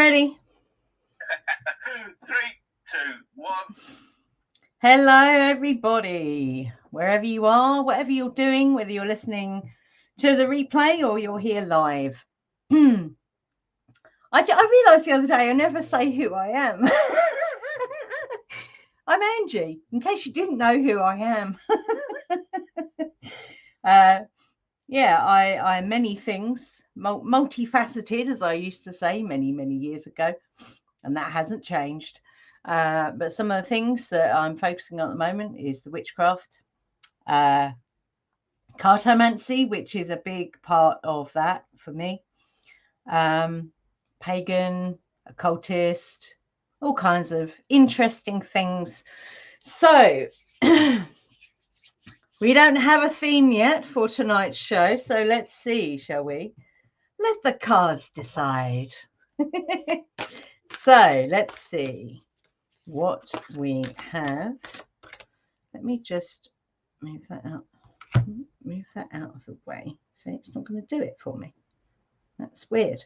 ready. 3, 2, 1. Hello, everybody. Wherever you are, whatever you're doing, whether you're listening to the replay or you're here live. I realised the other day I never say who I am. I'm Angie, in case you didn't know who I am. I'm many things, multifaceted, as I used to say many years ago, and that hasn't changed. But some of the things that I'm focusing on at the moment is the witchcraft, cartomancy, which is a big part of that for me, pagan, occultist, all kinds of interesting things. So we don't have a theme yet for tonight's show, so let's see, shall we? Let the cards decide. So let's see what we have. Let me just move that out of the way. See, it's not going to do it for me. That's weird.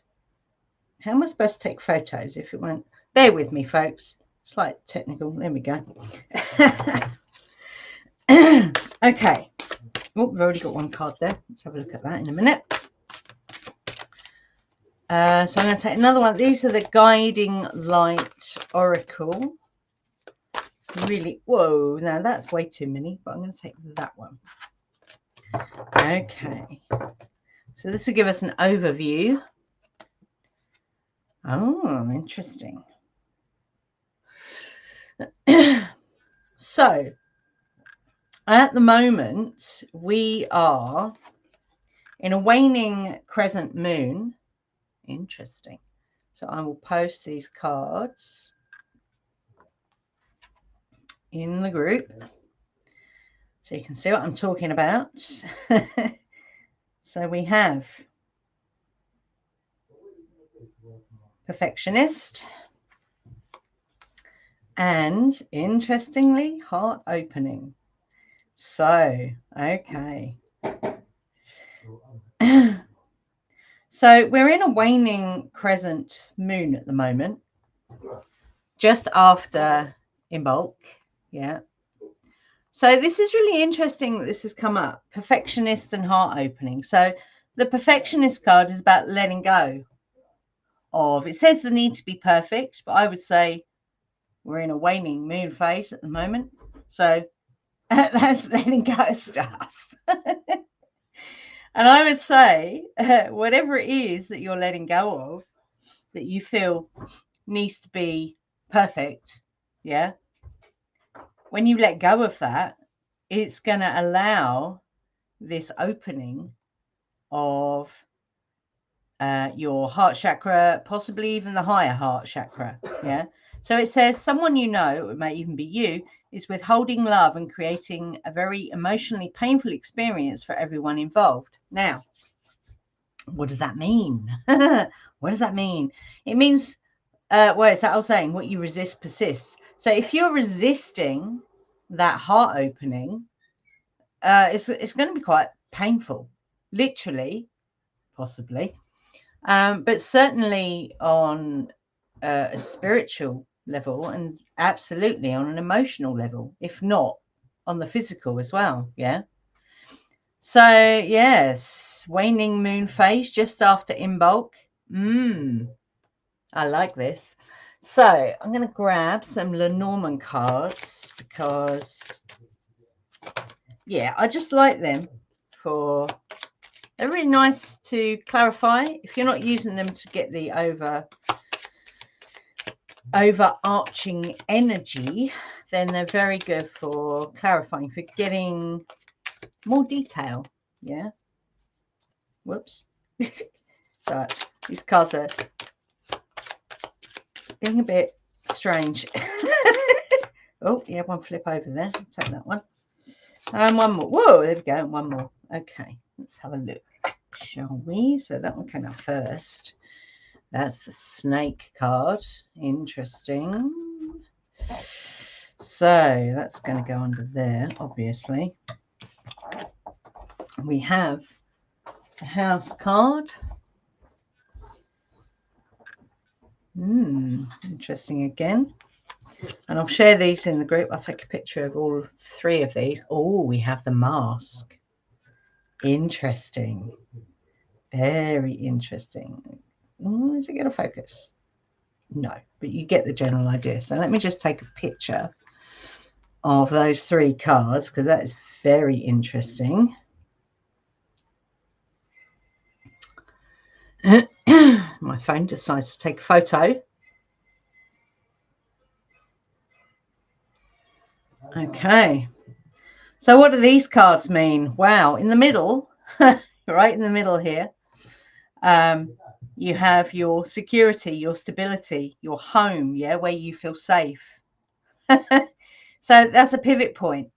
How am I supposed to take photos if it won't? Bear with me, folks. Slight technical. There we go. Okay. Oh, we've already got one card there. Let's have a look at that in a minute. So I'm going to take another one. These are the Guiding Light Oracle. Really, whoa, now that's way too many, but I'm going to take that one. Okay. So this will give us an overview. Oh, interesting. So, at the moment, we are in a waning crescent moon. Interesting. So I will post these cards in the group so you can see what I'm talking about. So we have perfectionist and, interestingly, heart opening. So, okay. So we're in a waning crescent moon at the moment, just after Imbolc, yeah. So this is really interesting that this has come up, perfectionist and heart opening. So the perfectionist card is about letting go of, it says the need to be perfect, but I would say we're in a waning moon phase at the moment. So that's letting go of stuff. And I would say whatever it is that you're letting go of, that you feel needs to be perfect, yeah, when you let go of that, it's going to allow this opening of your heart chakra, possibly even the higher heart chakra, yeah. So it says someone you know, it may even be you, is withholding love and creating a very emotionally painful experience for everyone involved. Now, what does that mean? What does that mean? It means, well, it's that old saying, what you resist persists. So if you're resisting that heart opening, it's going to be quite painful, literally, possibly, but certainly on a spiritual level and absolutely on an emotional level, if not on the physical as well, yeah. So yes, waning moon phase just after Imbolc. I like this. So I'm going to grab some Lenormand cards because, yeah, I just like them for, they're really nice to clarify. If you're not using them to get the overarching energy, then they're very good for clarifying, for getting more detail. Yeah. Whoops. So these cards are being a bit strange. Oh, yeah, one flip over there. I'll take that one. And one more. Whoa, there we go. One more. Okay, let's have a look, shall we? So that one came out first. That's the snake card. Interesting. So that's going to go under there, obviously. We have the house card. Interesting again. And I'll share these in the group. I'll take a picture of all 3 of these. Oh, we have the mask. Interesting. Very interesting. Is it going to focus? No, but you get the general idea. So let me just take a picture of those 3 cards, because that is very interesting. My phone decides to take a photo. Okay. So what do these cards mean? Wow. In the middle, right in the middle here, you have your security, your stability, your home, yeah, where you feel safe. So that's a pivot point.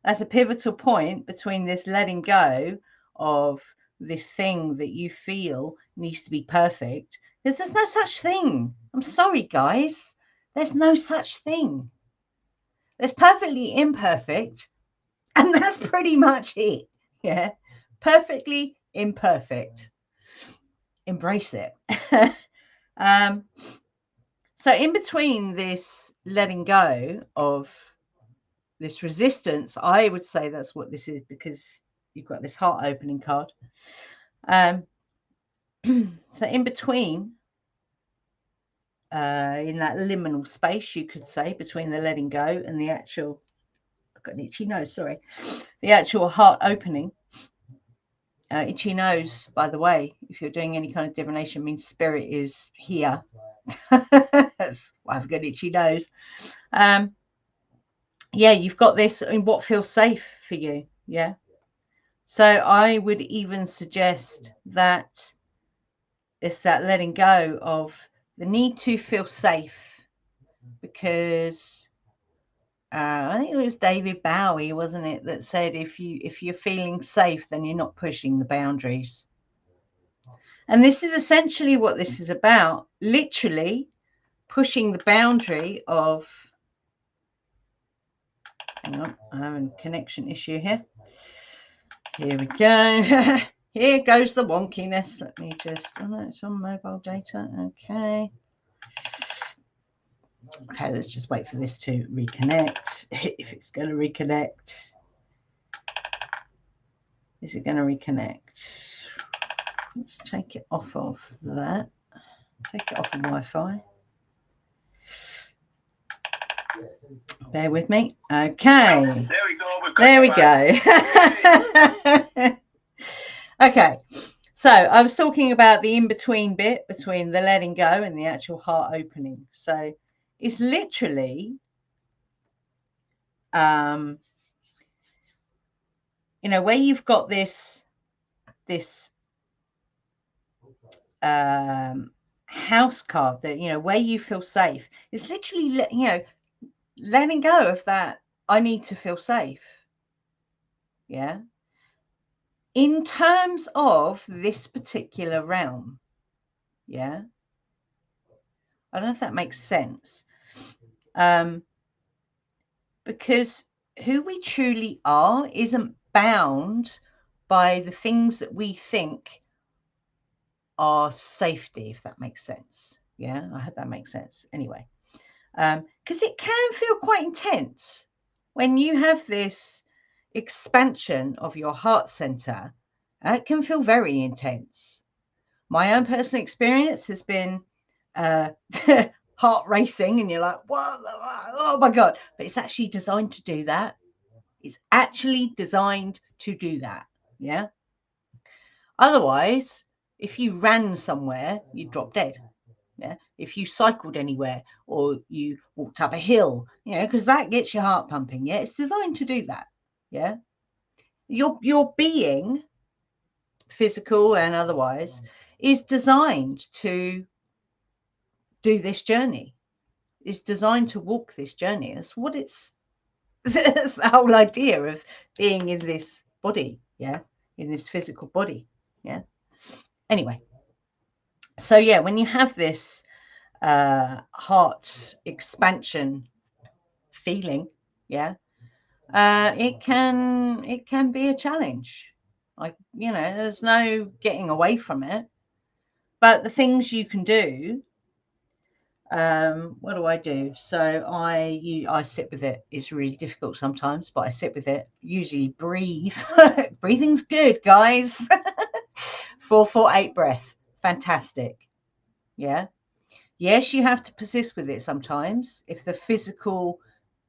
That's a pivotal point between this letting go of this thing that you feel needs to be perfect, because there's no such thing. I'm sorry, guys. There's no such thing. There's perfectly imperfect, and that's pretty much it. Yeah. Perfectly imperfect. Embrace it. So in between this letting go of this resistance, I would say that's what this is, because you've got this heart opening card. So in between, in that liminal space, you could say, between the letting go and the actual, I've got an itchy nose, sorry, the actual heart opening. Itchy nose, by the way, if you're doing any kind of divination, means spirit is here. That's why I've got an itchy nose. Yeah, you've got this in what feels safe for you. Yeah. So I would even suggest that it's that letting go of the need to feel safe, because I think it was David Bowie, wasn't it, that said if you're feeling safe, then you're not pushing the boundaries. And this is essentially what this is about, literally pushing the boundary of, hang on, I'm having a connection issue here. Here we go. Here goes the wonkiness. Let me just, oh no, it's on mobile data. Okay. Okay, let's just wait for this to reconnect. If it's going to reconnect. Is it going to reconnect? Let's take it off of that. Take it off of Wi-Fi. Bear with me. Okay. There we go. There we go. Okay. So I was talking about the in-between bit between the letting go and the actual heart opening. So it's literally, you know, where you've got this house card, that, you know, where you feel safe. It's literally, you know, letting go of that. I need to feel safe. Yeah. In terms of this particular realm. Yeah. I don't know if that makes sense. Because who we truly are isn't bound by the things that we think are safety, if that makes sense. Yeah, I hope that makes sense. Anyway, because it can feel quite intense when you have this expansion of your heart center. It can feel very intense. My own personal experience has been heart racing, and you're like, whoa, oh my God. But it's actually designed to do that. It's actually designed to do that. Yeah. Otherwise, if you ran somewhere, you'd drop dead. Yeah. If you cycled anywhere or you walked up a hill, you know, because that gets your heart pumping. Yeah. It's designed to do that. Yeah. Your being, physical and otherwise, is designed to do this journey. Is designed to walk this journey. That's what it's, that's the whole idea of being in this body. Yeah. In this physical body. Yeah. Anyway. So yeah, when you have this heart expansion feeling, yeah, it can be a challenge. Like, you know, there's no getting away from it. But the things you can do What do I do? So I sit with it. It's really difficult sometimes, but I sit with it. Usually breathe. Breathing's good, guys. 4-4-8 breath. Fantastic. Yeah. Yes, you have to persist with it sometimes. If the physical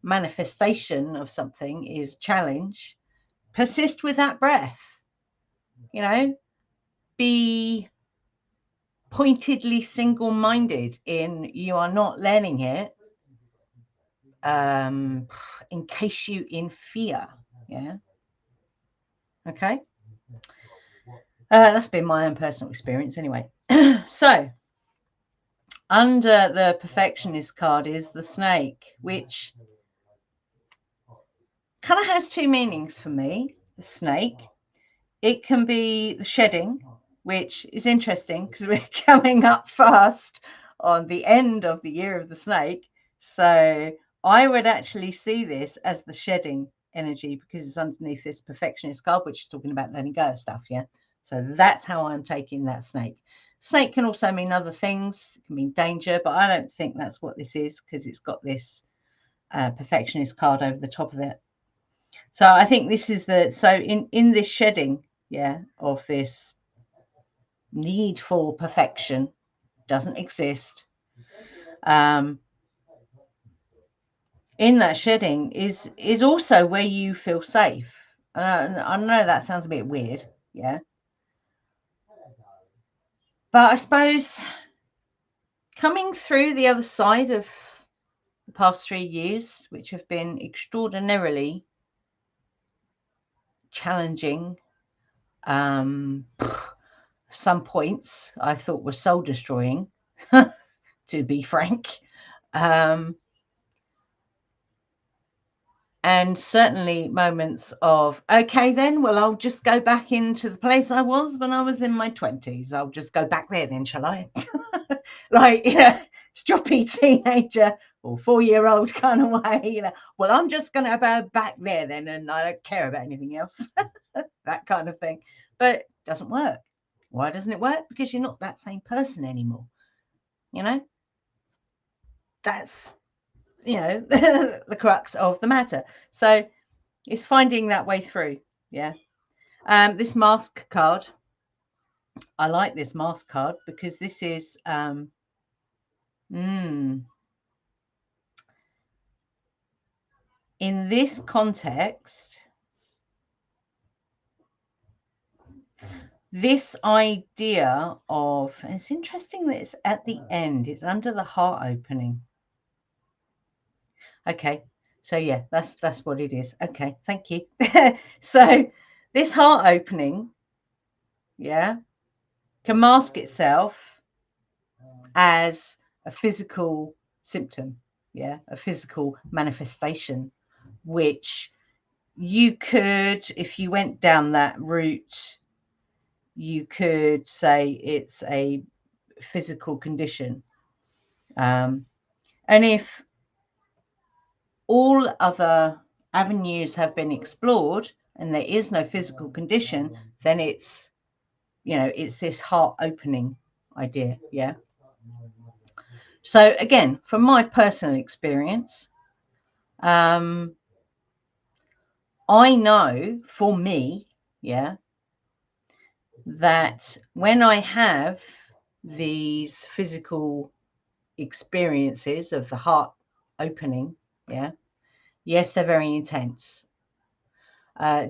manifestation of something is challenge, persist with that breath. You know, be pointedly single-minded in you are not learning it in case you in fear. Yeah. Okay. That's been my own personal experience anyway. So under the perfectionist card is the snake, which kind of has two meanings for me. The snake, it can be the shedding, which is interesting because we're coming up fast on the end of the year of the snake. So I would actually see this as the shedding energy because it's underneath this perfectionist card, which is talking about letting go of stuff. Yeah. So that's how I'm taking that snake. Snake can also mean other things. It can mean danger, but I don't think that's what this is because it's got this perfectionist card over the top of it. So I think this is in this shedding, yeah, of this need for perfection doesn't exist. In that shedding is also where you feel safe. I know that sounds a bit weird, yeah. But I suppose coming through the other side of the past 3 years, which have been extraordinarily challenging, some points I thought were soul destroying, to be frank. And certainly moments of, okay, then, well, I'll just go back into the place I was when I was in my 20s. I'll just go back there then, shall I? Like, stroppy teenager or 4-year-old kind of way, well, I'm just going to go back there then and I don't care about anything else. That kind of thing. But it doesn't work. Why doesn't it work? Because you're not that same person anymore. That's the crux of the matter. So it's finding that way through. Yeah. This mask card, I like this mask card because this is in this context, this idea of, and it's interesting that it's at the end, it's under the heart opening. Okay, so yeah, that's what it is. Okay, thank you. So this heart opening, yeah, can mask itself as a physical symptom, yeah, a physical manifestation, which you could, if you went down that route, you could say it's a physical condition. And if all other avenues have been explored and there is no physical condition, then it's, it's this heart opening idea. Yeah. So again, from my personal experience, I know for me, yeah, that when I have these physical experiences of the heart opening, yeah, yes, they're very intense.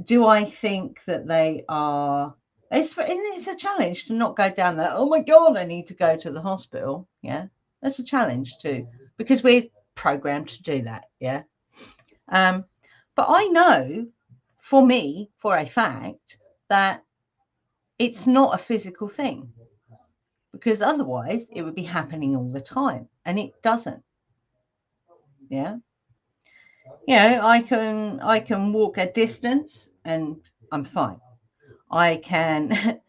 Do I think that they are? It's a challenge to not go down that. Oh my God, I need to go to the hospital. Yeah, that's a challenge too, because we're programmed to do that. Yeah. But I know for me, for a fact, that it's not a physical thing, because otherwise it would be happening all the time, and it doesn't. Yeah. I can walk a distance and I'm fine. I can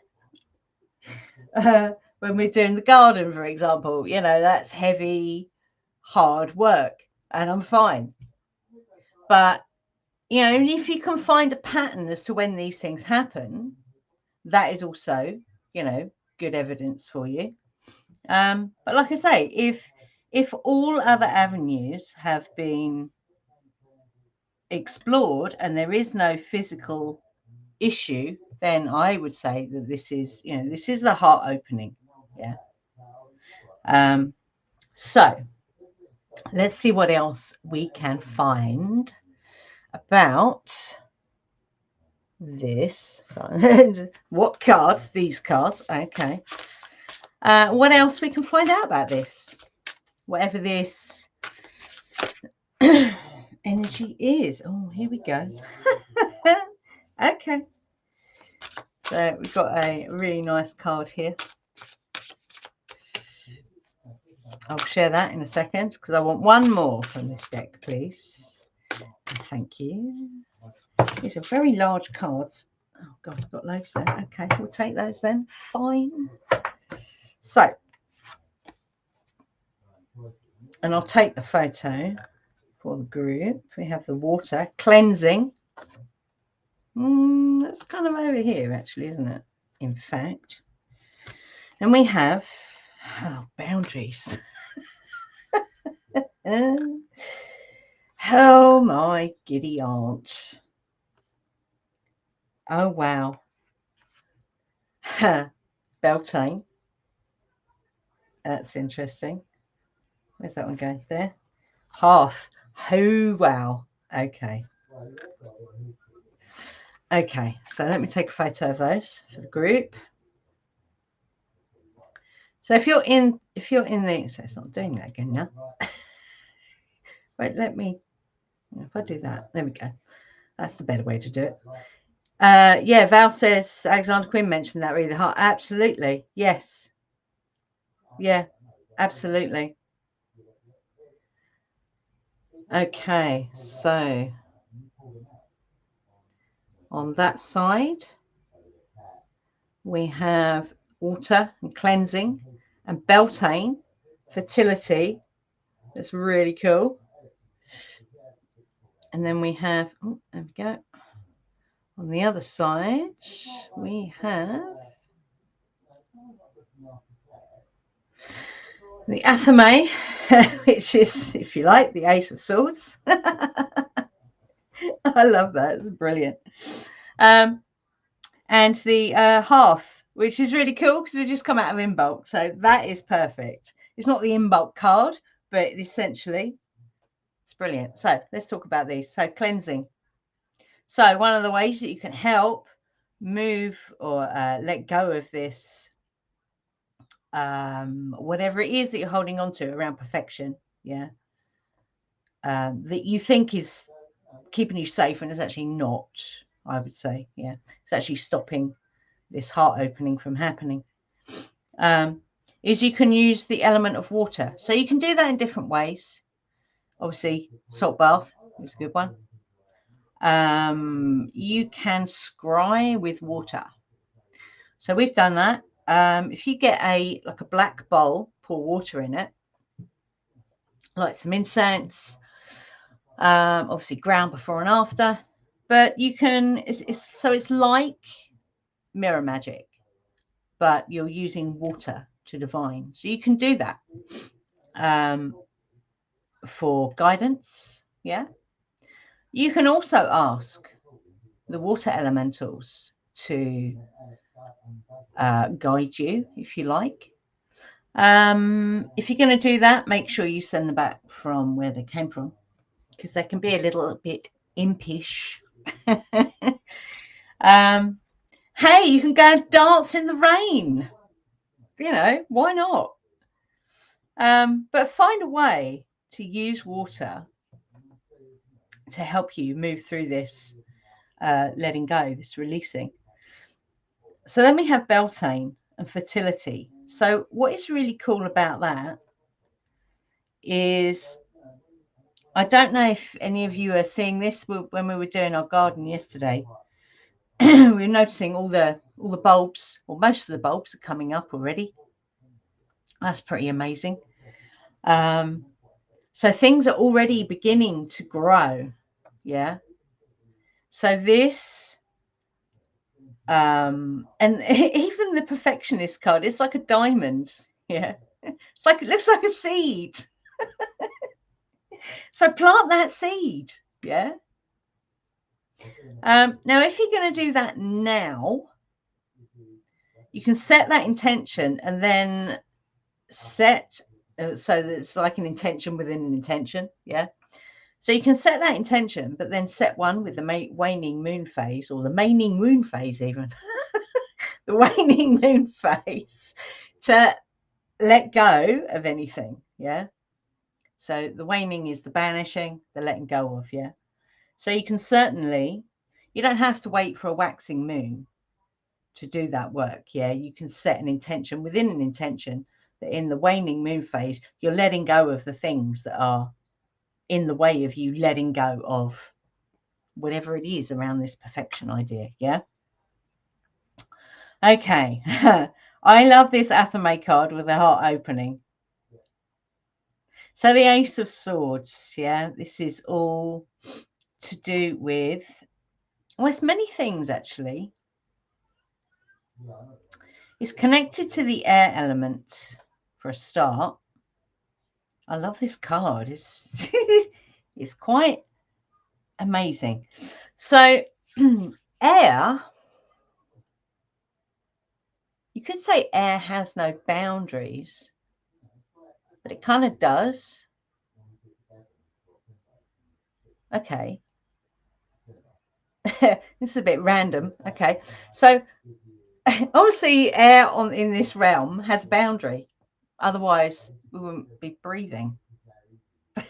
when we're doing the garden, for example, that's heavy, hard work, and I'm fine. But if you can find a pattern as to when these things happen, that is also good evidence for you. But like I say, if if all other avenues have been explored and there is no physical issue, then I would say that this is, this is the heart opening. Yeah. So let's see what else we can find about this. So, what cards? These cards. Okay. What else we can find out about this? Whatever this energy is. Oh, here we go. Okay. So we've got a really nice card here. I'll share that in a second because I want one more from this deck, please. Thank you. These are very large cards. Oh, God, I've got loads there. Okay, we'll take those then. Fine. So, and I'll take the photo for the group. We have the water cleansing. That's kind of over here, actually, isn't it? In fact. And we have boundaries. Oh, my giddy aunt. Oh, wow. Beltane. That's interesting. Where's that one going? There. Hearth. Oh, wow. Okay. Okay, so let me take a photo of those for the group. So if you're in the, so it's not doing that again now. Wait, let me, if I do that, there we go. That's the better way to do it. Yeah, Val says Alexander Quinn mentioned that really hard. Absolutely, yes. Yeah, absolutely. Okay, so on that side, we have water and cleansing and Beltane, fertility. That's really cool. And then we have, oh, there we go. On the other side, we have the Athame, which is, if you like, the Ace of Swords. I love that. It's brilliant. And the Hearth, which is really cool because we just come out of Imbolc. So that is perfect. It's not the Imbolc card, but essentially it's brilliant. So let's talk about these. So cleansing. So one of the ways that you can help move or let go of this, whatever it is that you're holding on to around perfection, yeah, that you think is keeping you safe and it's actually not, I would say. Yeah, it's actually stopping this heart opening from happening. Is you can use the element of water. So you can do that in different ways. Obviously, salt bath is a good one. You can scry with water. So we've done that. If you get like a black bowl, pour water in it, light some incense, obviously ground before and after, but you can, it's like mirror magic, but you're using water to divine. So you can do that for guidance. Yeah. You can also ask the water elementals to guide you if you like. If you're going to do that, make sure you send them back from where they came from because they can be a little bit impish. Hey, you can go and dance in the rain. You know, why not? But find a way to use water to help you move through this letting go, this releasing. So then we have Beltane and fertility. So what is really cool about that is, I don't know if any of you are seeing this when we were doing our garden yesterday. We were noticing all the bulbs, or most of the bulbs, are coming up already. That's pretty amazing. So things are already beginning to grow. Yeah. So this, and even the perfectionist card, it's like a diamond. Yeah. It's like, it looks like a seed. So plant that seed. Yeah. Now, if you're going to do that now, you can set that intention and then set, so it's like an intention within an intention. Yeah. So you can set that intention, but then set one with the waning moon phase, or the waning moon phase even. The waning moon phase, to let go of anything. Yeah. So the waning is the banishing, the letting go of. Yeah. So you can certainly, you don't have to wait for a waxing moon to do that work. Yeah. You can set an intention within an intention that in the waning moon phase, you're letting go of the things that are in the way of you letting go of whatever it is around this perfection idea. Yeah. Okay. I love this Athame card with the heart opening. So the Ace of Swords. Yeah. This is all to do with, well, it's many things actually. It's connected to the air element for a start. I love this card. It's it's quite amazing. So air, you could say air has no boundaries, but it kind of does. Okay. This is a bit random. Okay. So obviously air in this realm has a boundary. Otherwise we wouldn't be breathing.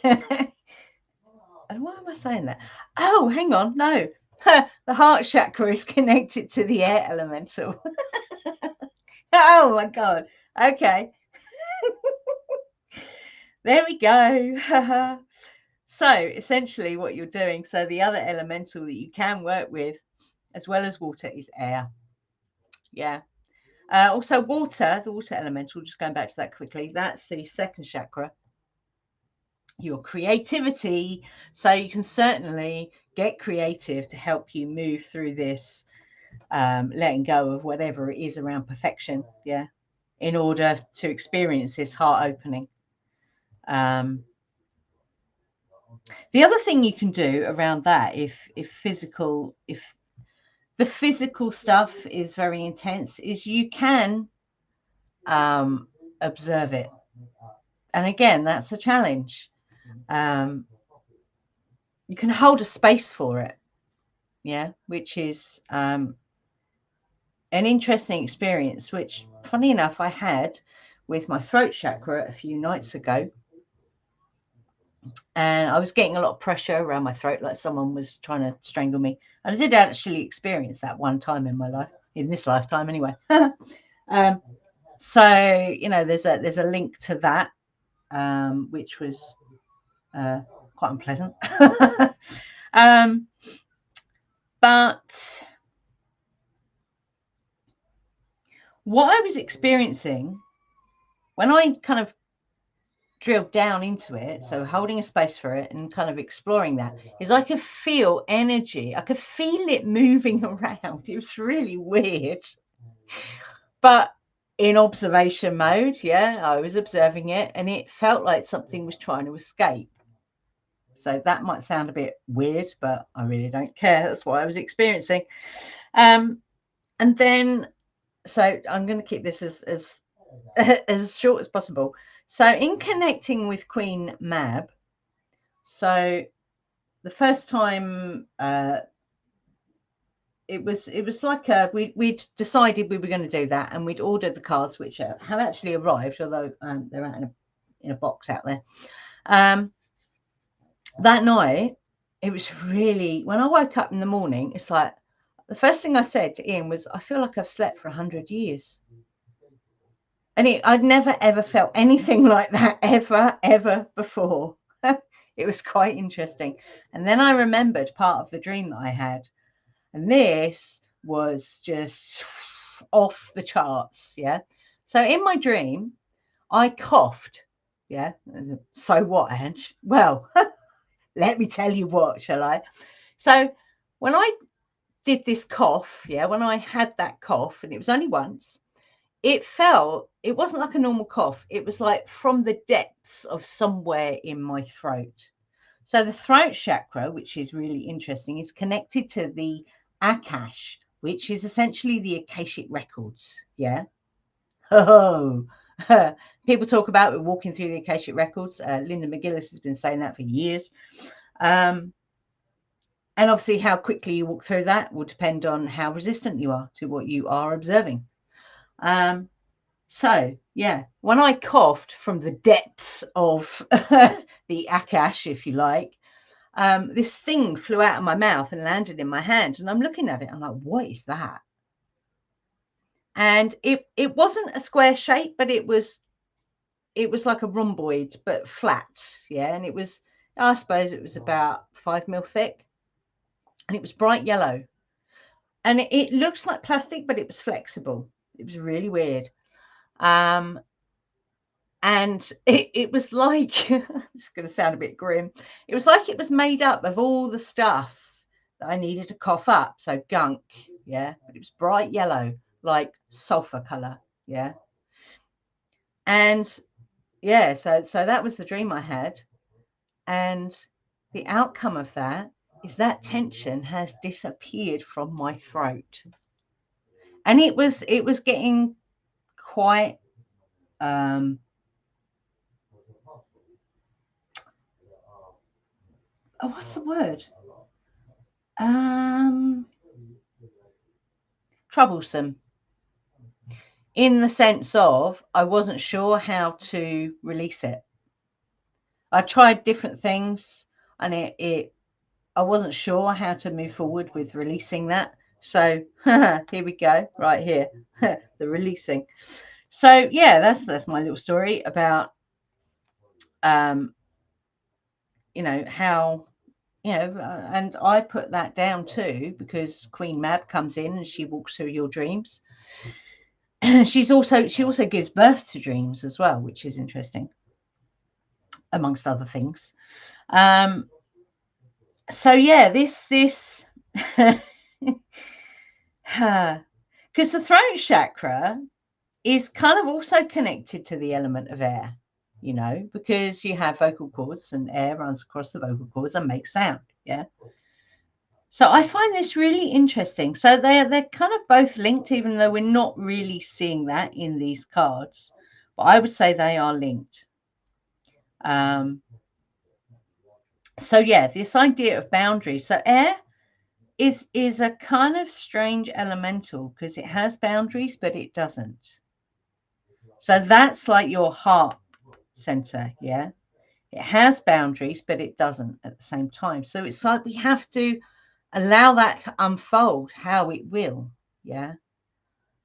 And why am I saying that? Oh, hang on. No. The heart chakra is connected to the air elemental. Oh my God. Okay. There we go. So essentially what you're doing, so the other elemental that you can work with as well as water is air. Yeah. Also water, the water elemental, just going back to that quickly, that's the second chakra, your creativity. So you can certainly get creative to help you move through this letting go of whatever it is around perfection. Yeah. In order to experience this heart opening. The other thing you can do around that, if the physical stuff is very intense, is you can observe it. And again, that's a challenge. You can hold a space for it. Yeah, which is an interesting experience, which funny enough, I had with my throat chakra a few nights ago. And I was getting a lot of pressure around my throat, like someone was trying to strangle me. And I did actually experience that one time in my life, in this lifetime anyway. So, you know, there's a link to that, which was quite unpleasant. But what I was experiencing when I kind of drilled down into it, so holding a space for it and kind of exploring that, is I could feel energy. I could feel it moving around. It was really weird. But in observation mode, yeah, I was observing it and it felt like something was trying to escape. So that might sound a bit weird, but I really don't care. That's what I was experiencing. And then, so I'm going to keep this as short as possible. So in connecting with Queen Mab, so the first time it was like we'd decided we were going to do that, and we'd ordered the cards, which have actually arrived, although they're out in a box out there. That night, it was really, when I woke up in the morning, it's like the first thing I said to Ian was, I feel like I've slept for 100 years. And I'd never, ever felt anything like that ever before. It was quite interesting. And then I remembered part of the dream that I had. And this was just off the charts. Yeah. So in my dream, I coughed. Yeah. So what, Ange? Well, let me tell you what, shall I? So when I did this cough, yeah, when I had that cough, and it was only once, it wasn't like a normal cough. It was like from the depths of somewhere in my throat. So the throat chakra, which is really interesting, is connected to the Akash, which is essentially the Akashic records. Yeah. Oh, people talk about walking through the Akashic records. Linda McGillis has been saying that for years. And obviously how quickly you walk through that will depend on how resistant you are to what you are observing. So, yeah, when I coughed from the depths of the Akash, if you like, this thing flew out of my mouth and landed in my hand. And I'm looking at it. I'm like, what is that? And it wasn't a square shape, but it was like a rhomboid, but flat. Yeah. And it was, I suppose it was about 5 mil thick. And it was bright yellow. And it looks like plastic, but it was flexible. It was really weird. And it was like, it's going to sound a bit grim. It was like it was made up of all the stuff that I needed to cough up. So gunk, yeah. But it was bright yellow, like sulfur color, yeah. And yeah, so that was the dream I had. And the outcome of that is that tension has disappeared from my throat. And it was getting quite what's the word? Troublesome, in the sense of I wasn't sure how to release it. I tried different things, and I wasn't sure how to move forward with releasing that. So here we go, right here, the releasing. So yeah, that's my little story about you know, how, you know, and I put that down too because Queen Mab comes in and she walks through your dreams. she also gives birth to dreams as well, which is interesting, amongst other things. So yeah, this because the throat chakra is kind of also connected to the element of air, you know, because you have vocal cords and air runs across the vocal cords and makes sound. Yeah. So I find this really interesting. So they're kind of both linked, even though we're not really seeing that in these cards. But I would say they are linked. So yeah, this idea of boundaries. So air is a kind of strange elemental because it has boundaries, but it doesn't. So that's like your heart center. Yeah. It has boundaries, but it doesn't at the same time. So it's like we have to allow that to unfold how it will. Yeah.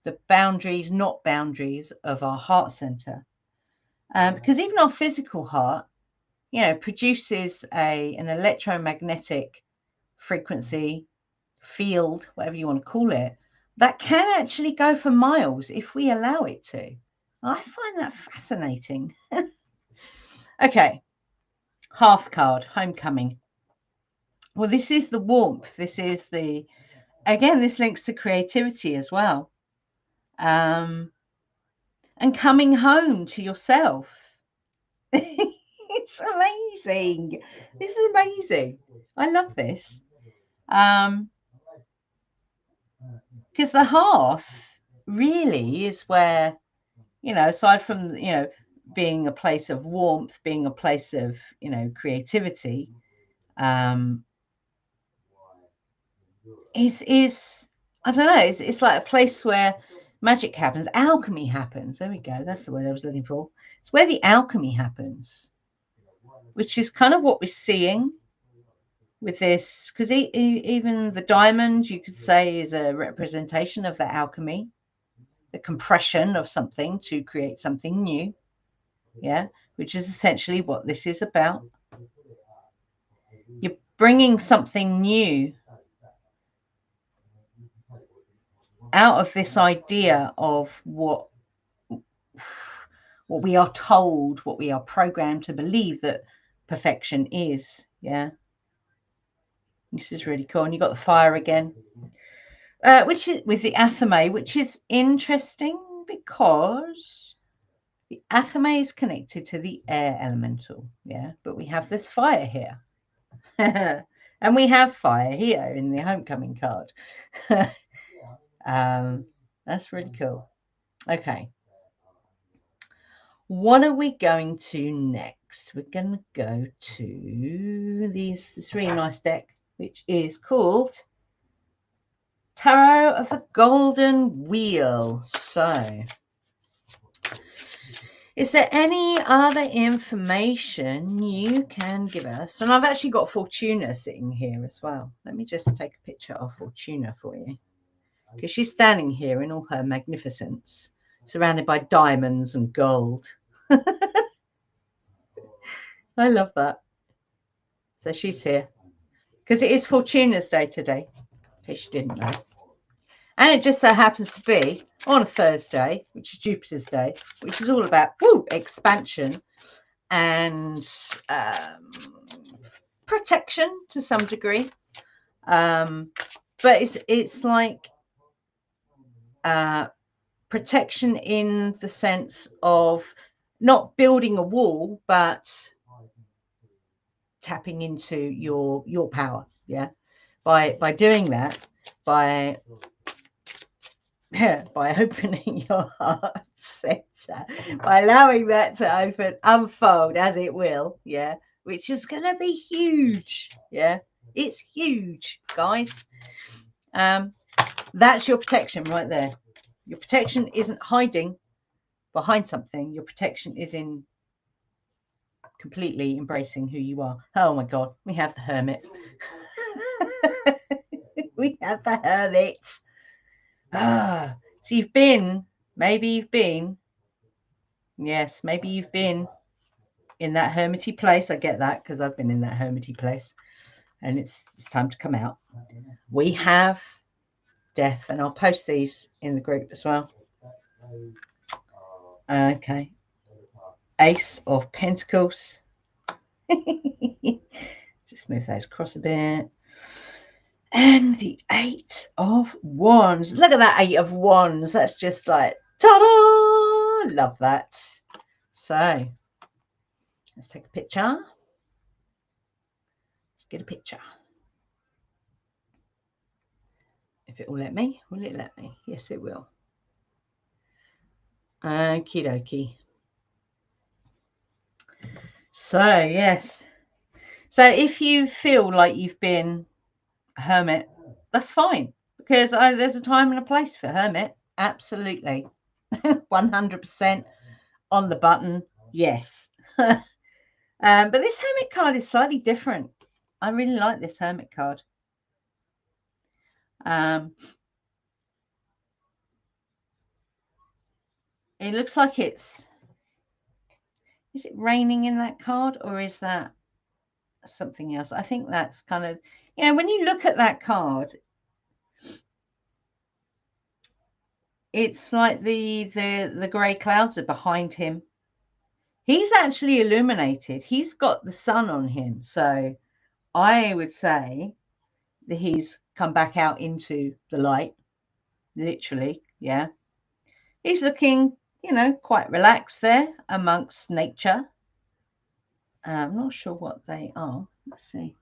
The boundaries, not boundaries of our heart center. Because even our physical heart, you know, produces an electromagnetic frequency field, whatever you want to call it, that can actually go for miles if we allow it to. I find that fascinating. Okay. Hearth card, homecoming. Well, this is the warmth. This is again, this links to creativity as well. And coming home to yourself. It's amazing. This is amazing. I love this. Because the hearth really is where, you know, aside from, you know, being a place of warmth, being a place of, you know, creativity, is I don't know, it's like a place where magic happens, alchemy happens. There we go. That's the word I was looking for. It's where the alchemy happens, which is kind of what we're seeing with this, because even the diamond, you could say, is a representation of the alchemy, the compression of something to create something new. Yeah, which is essentially what this is about. You're bringing something new out of this idea of what we are told, what we are programmed to believe that perfection is. Yeah, this is really cool. And you got the fire again, which is with the Athame, which is interesting because the Athame is connected to the air elemental. Yeah, but we have this fire here. And we have fire here in the homecoming card. That's really cool. Okay. What are we going to next? We're going to go to this really nice deck, which is called Tarot of the Golden Wheel. So, is there any other information you can give us? And I've actually got Fortuna sitting here as well. Let me just take a picture of Fortuna for you, because she's standing here in all her magnificence, surrounded by diamonds and gold. I love that. So she's here because it is Fortuna's day today, in case you didn't know. And it just so happens to be on a Thursday, which is Jupiter's day, which is all about expansion and protection to some degree. But it's like protection in the sense of not building a wall, but tapping into your power. Yeah, by doing that, by opening your heart center, by allowing that to unfold as it will. Yeah, which is gonna be huge. Yeah, it's huge, guys. That's your protection right there. Your protection isn't hiding behind something. Your protection is in completely embracing who you are. Oh my God, we have the Hermit. We have the Hermit. So maybe you've been in that hermity place. I get that because I've been in that hermity place, and it's time to come out. We have Death, and I'll post these in the group as well. Okay. Ace of Pentacles. Just move those across a bit. And the 8 of Wands. Look at that 8 of Wands. That's just like, ta-da! Love that. So, let's take a picture. Let's get a picture. If it will let me. Will it let me? Yes, it will. Okie dokie. So, yes. So, if you feel like you've been a hermit, that's fine. Because there's a time and a place for hermit. Absolutely. 100% on the button. Yes. But this hermit card is slightly different. I really like this hermit card. It looks like is it raining in that card, or is that something else? I think that's kind of, when you look at that card, it's like the grey clouds are behind him. He's actually illuminated. He's got the sun on him. So I would say that he's come back out into the light, literally. Yeah. He's looking, quite relaxed there amongst nature. I'm not sure what they are. Let's see.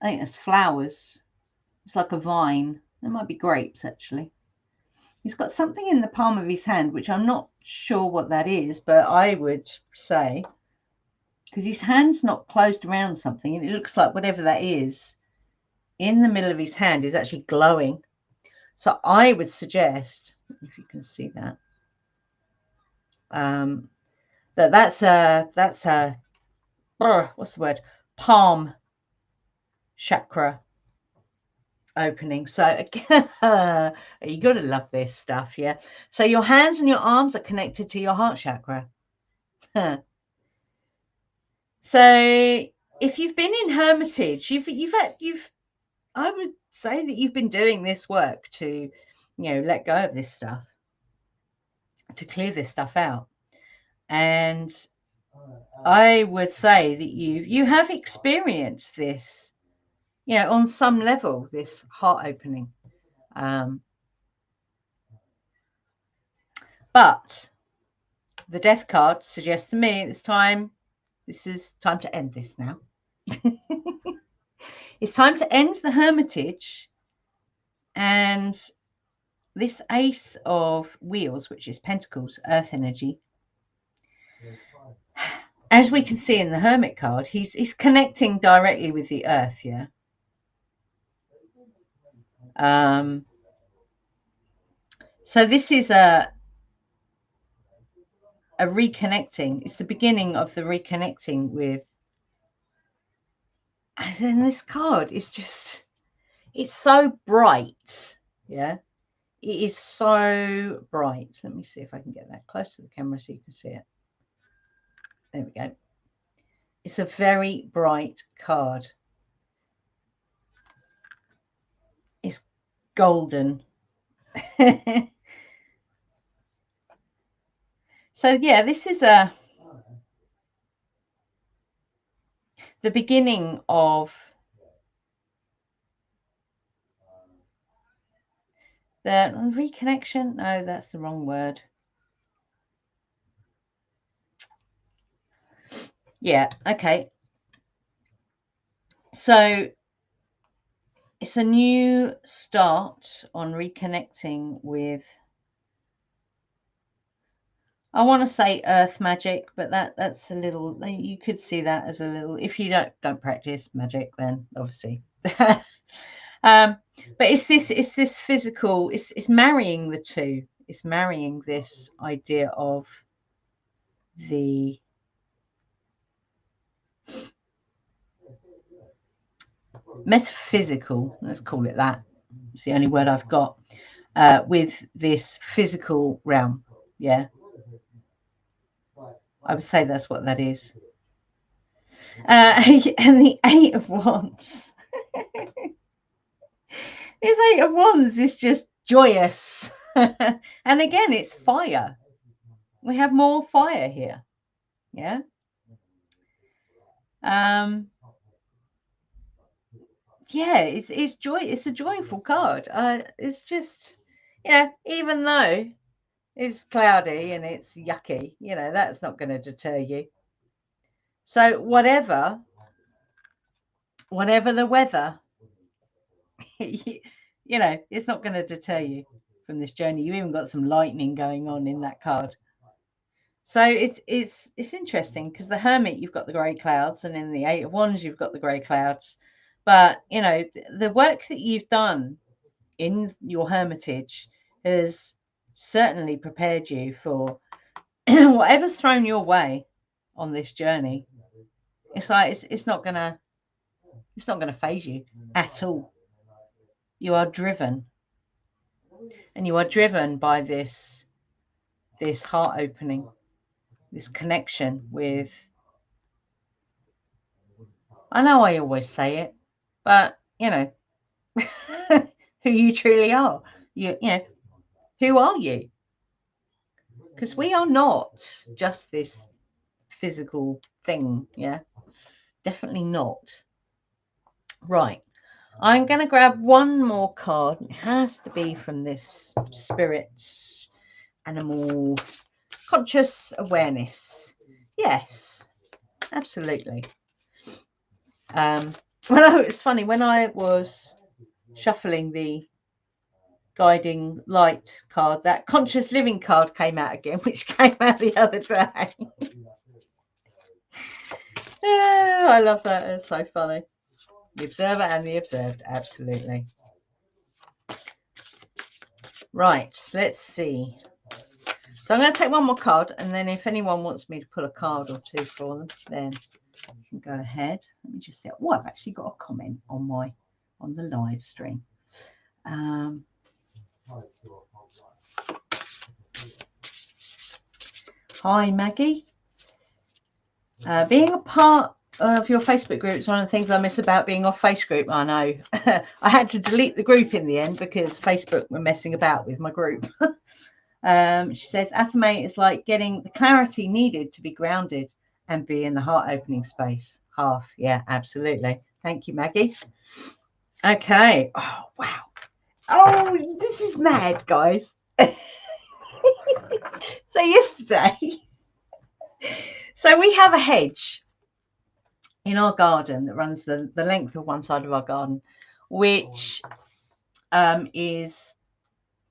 I think it's flowers. It's like a vine. It might be grapes, actually. He's got something in the palm of his hand, which I'm not sure what that is, but I would say, because his hand's not closed around something, and it looks like whatever that is in the middle of his hand is actually glowing. So I would suggest, if you can see that, that's a what's the word? Palm chakra opening. So again, you got to love this stuff. Yeah. So your hands and your arms are connected to your heart chakra. So if you've been in hermitage, I would say that you've been doing this work to, let go of this stuff, to clear this stuff out. And I would say that you have experienced this, on some level, this heart opening. But the Death card suggests to me this is time to end this now. It's time to end the hermitage. And this Ace of Wheels, which is Pentacles, Earth energy, as we can see in the Hermit card, he's connecting directly with the Earth, yeah. So this is a reconnecting. It's the beginning of the reconnecting with. And then this card is just, it's so bright, yeah. It is so bright. Let me see if I can get that close to the camera so you can see it. There we go. It's a very bright card. It's golden. So yeah, this is the beginning of the reconnection. No, that's the wrong word. Yeah, okay. So it's a new start on reconnecting with, I want to say earth magic, but that's a little, you could see that as a little, if you don't practice magic, then obviously. But it's this physical, it's marrying the two. It's marrying this idea of the metaphysical, let's call it that. It's the only word I've got, with this physical realm. Yeah. I would say that's what that is. And the Eight of Wands. This Eight of Wands is just joyous. And again, it's fire. We have more fire here. Yeah. Yeah, it's joy. It's a joyful card. It's just, even though it's cloudy and it's yucky, that's not going to deter you. So whatever the weather, it's not going to deter you from this journey. You even got some lightning going on in that card. So it's interesting because the Hermit, you've got the grey clouds, and in the Eight of Wands, you've got the grey clouds. But, the work that you've done in your hermitage has certainly prepared you for whatever's thrown your way on this journey. It's like it's not gonna phase you at all. You are driven, and you are driven by this heart opening, this connection with, I know I always say it, but who you truly are. Who are you? Because we are not just this physical thing. Yeah, definitely not. Right, I'm going to grab one more card. It has to be from this spirit animal conscious awareness. Yes, absolutely. It's funny, when I was shuffling the guiding light card, that conscious living card came out again, which came out the other day. Oh, I love that. It's so funny. The observer and the observed, absolutely. Right, let's see. So I'm going to take one more card, and then if anyone wants me to pull a card or two for them, then you can go ahead. Let me just see. Oh, I've actually got a comment on the live stream. Hi, Maggie. Being a part of your Facebook group is one of the things I miss about being off Facebook. I know. I had to delete the group in the end because Facebook were messing about with my group. She says, Athame is like getting the clarity needed to be grounded and be in the heart opening space. Half. Yeah, absolutely. Thank you, Maggie. Okay. Oh, wow. Oh, this is mad, guys. So yesterday, so we have a hedge in our garden that runs the length of one side of our garden, which is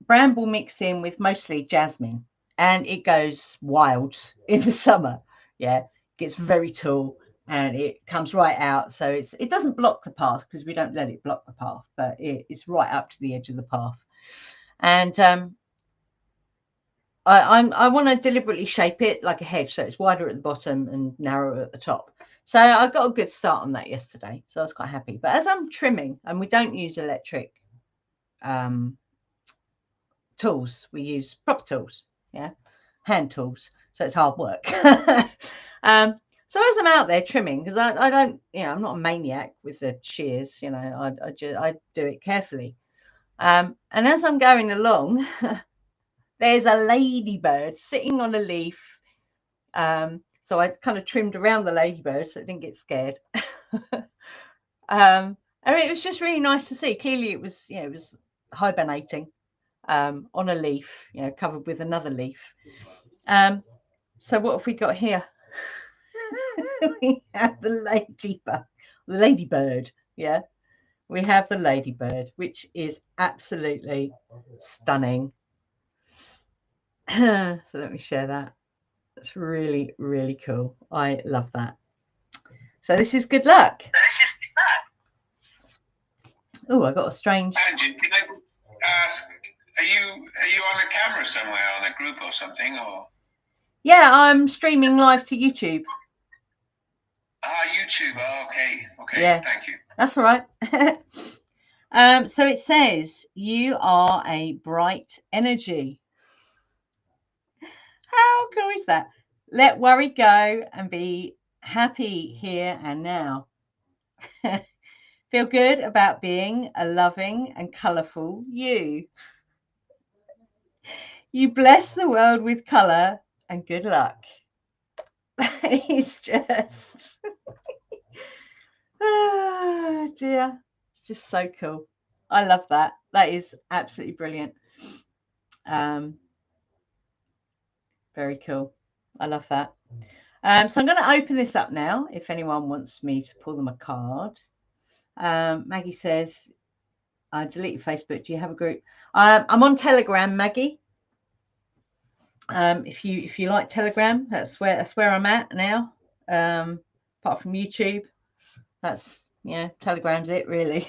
bramble mixed in with mostly jasmine, and it goes wild in the summer. Yeah, it gets very tall and it comes right out. So it doesn't block the path because we don't let it block the path, but it's right up to the edge of the path. And I want to deliberately shape it like a hedge, so it's wider at the bottom and narrower at the top. So I got a good start on that yesterday, so I was quite happy. But as I'm trimming, and we don't use electric tools, we use proper tools, yeah, hand tools. So it's hard work. So as I'm out there trimming, because I don't, I'm not a maniac with the shears, I do it carefully. And as I'm going along, there's a ladybird sitting on a leaf. So I kind of trimmed around the ladybird so it didn't get scared. And it was just really nice to see. Clearly it was hibernating on a leaf, covered with another leaf. So what have we got here? We have the ladybird. Yeah, we have the ladybird, which is absolutely stunning. So let me share that. That's really, really cool. I love that. So this is good luck. Oh, I got a strange. Angie, can I ask? Are you on a camera somewhere on a group or something, or? Yeah, I'm streaming live to YouTube. YouTube. Oh, okay. Yeah. Thank you. That's all right. So it says you are a bright energy. How cool is that? Let worry go and be happy here and now. Feel good about being a loving and colourful you. You bless the world with colour and good luck. It's just, oh dear, it's just so cool. I love that. That is absolutely brilliant. Very cool. I love that. So I'm going to open this up now if anyone wants me to pull them a card. Maggie says, I deleted Facebook. Do you have a group? I'm on Telegram, Maggie. If you like Telegram, that's where I'm at now. Apart from YouTube, that's Telegram's it really.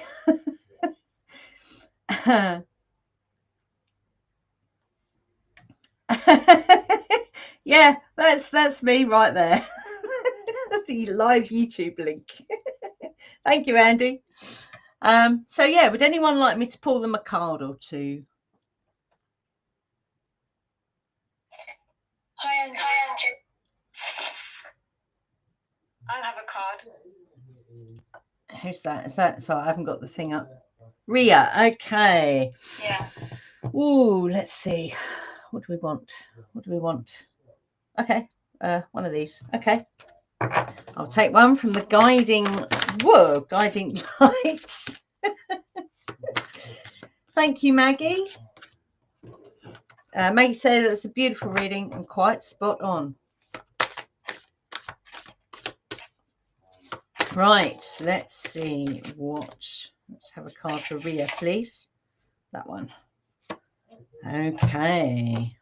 Yeah, that's me right there. The live YouTube link. Thank you, Andy. So yeah, would anyone like me to pull them a card or two? Hi, Angie. I'll have a card. Who's that? Is that? So I haven't got the thing up. Ria. Okay. Yeah. Ooh, let's see. What do we want? Okay. One of these. Okay. I'll take one from the guiding lights. Thank you, Maggie. Maggie said it's a beautiful reading and quite spot on. Right, let's see let's have a card for Ria, please. That one. Okay.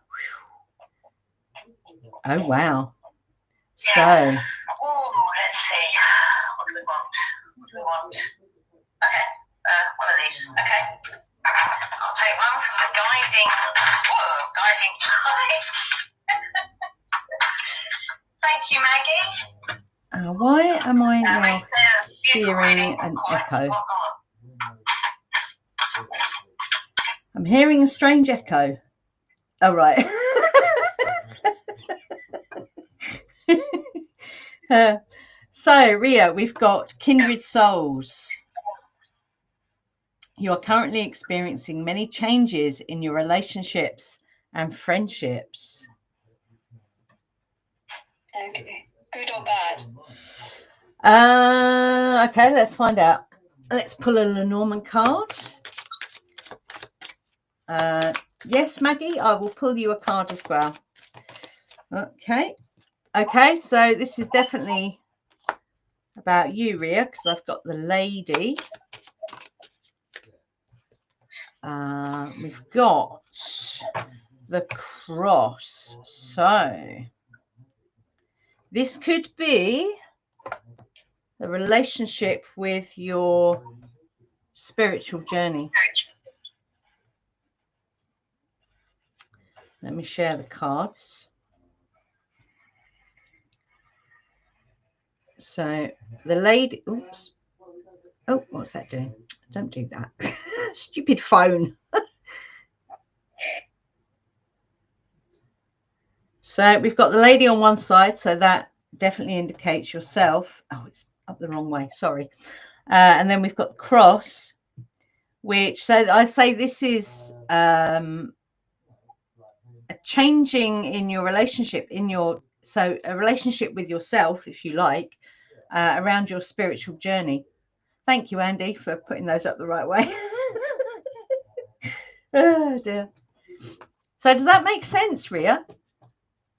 Oh, wow. So. Oh, let's see. What do we want? Okay, one of these. Okay. I'll take one from the guiding lights. Thank you, Maggie. Why am I now hearing an echo? I'm hearing a strange echo. Oh, right. So, Ria, we've got kindred souls. You are currently experiencing many changes in your relationships and friendships. Okay. Good or bad? Okay, let's find out. Let's pull a Lenormand card. Yes, Maggie, I will pull you a card as well. Okay, so this is definitely about you, Ria, because I've got the lady. We've got the cross. So this could be the relationship with your spiritual journey. Let me share the cards. So the lady, oops. Oh, what's that doing? Don't do that. Stupid phone. So we've got the lady on one side, so that definitely indicates yourself. Oh, it's up the wrong way, sorry. And then we've got the cross, which, so I'd say this is a changing in your relationship, so a relationship with yourself, if you like, around your spiritual journey. Thank you, Andy, for putting those up the right way. Oh dear. So does that make sense, Ria?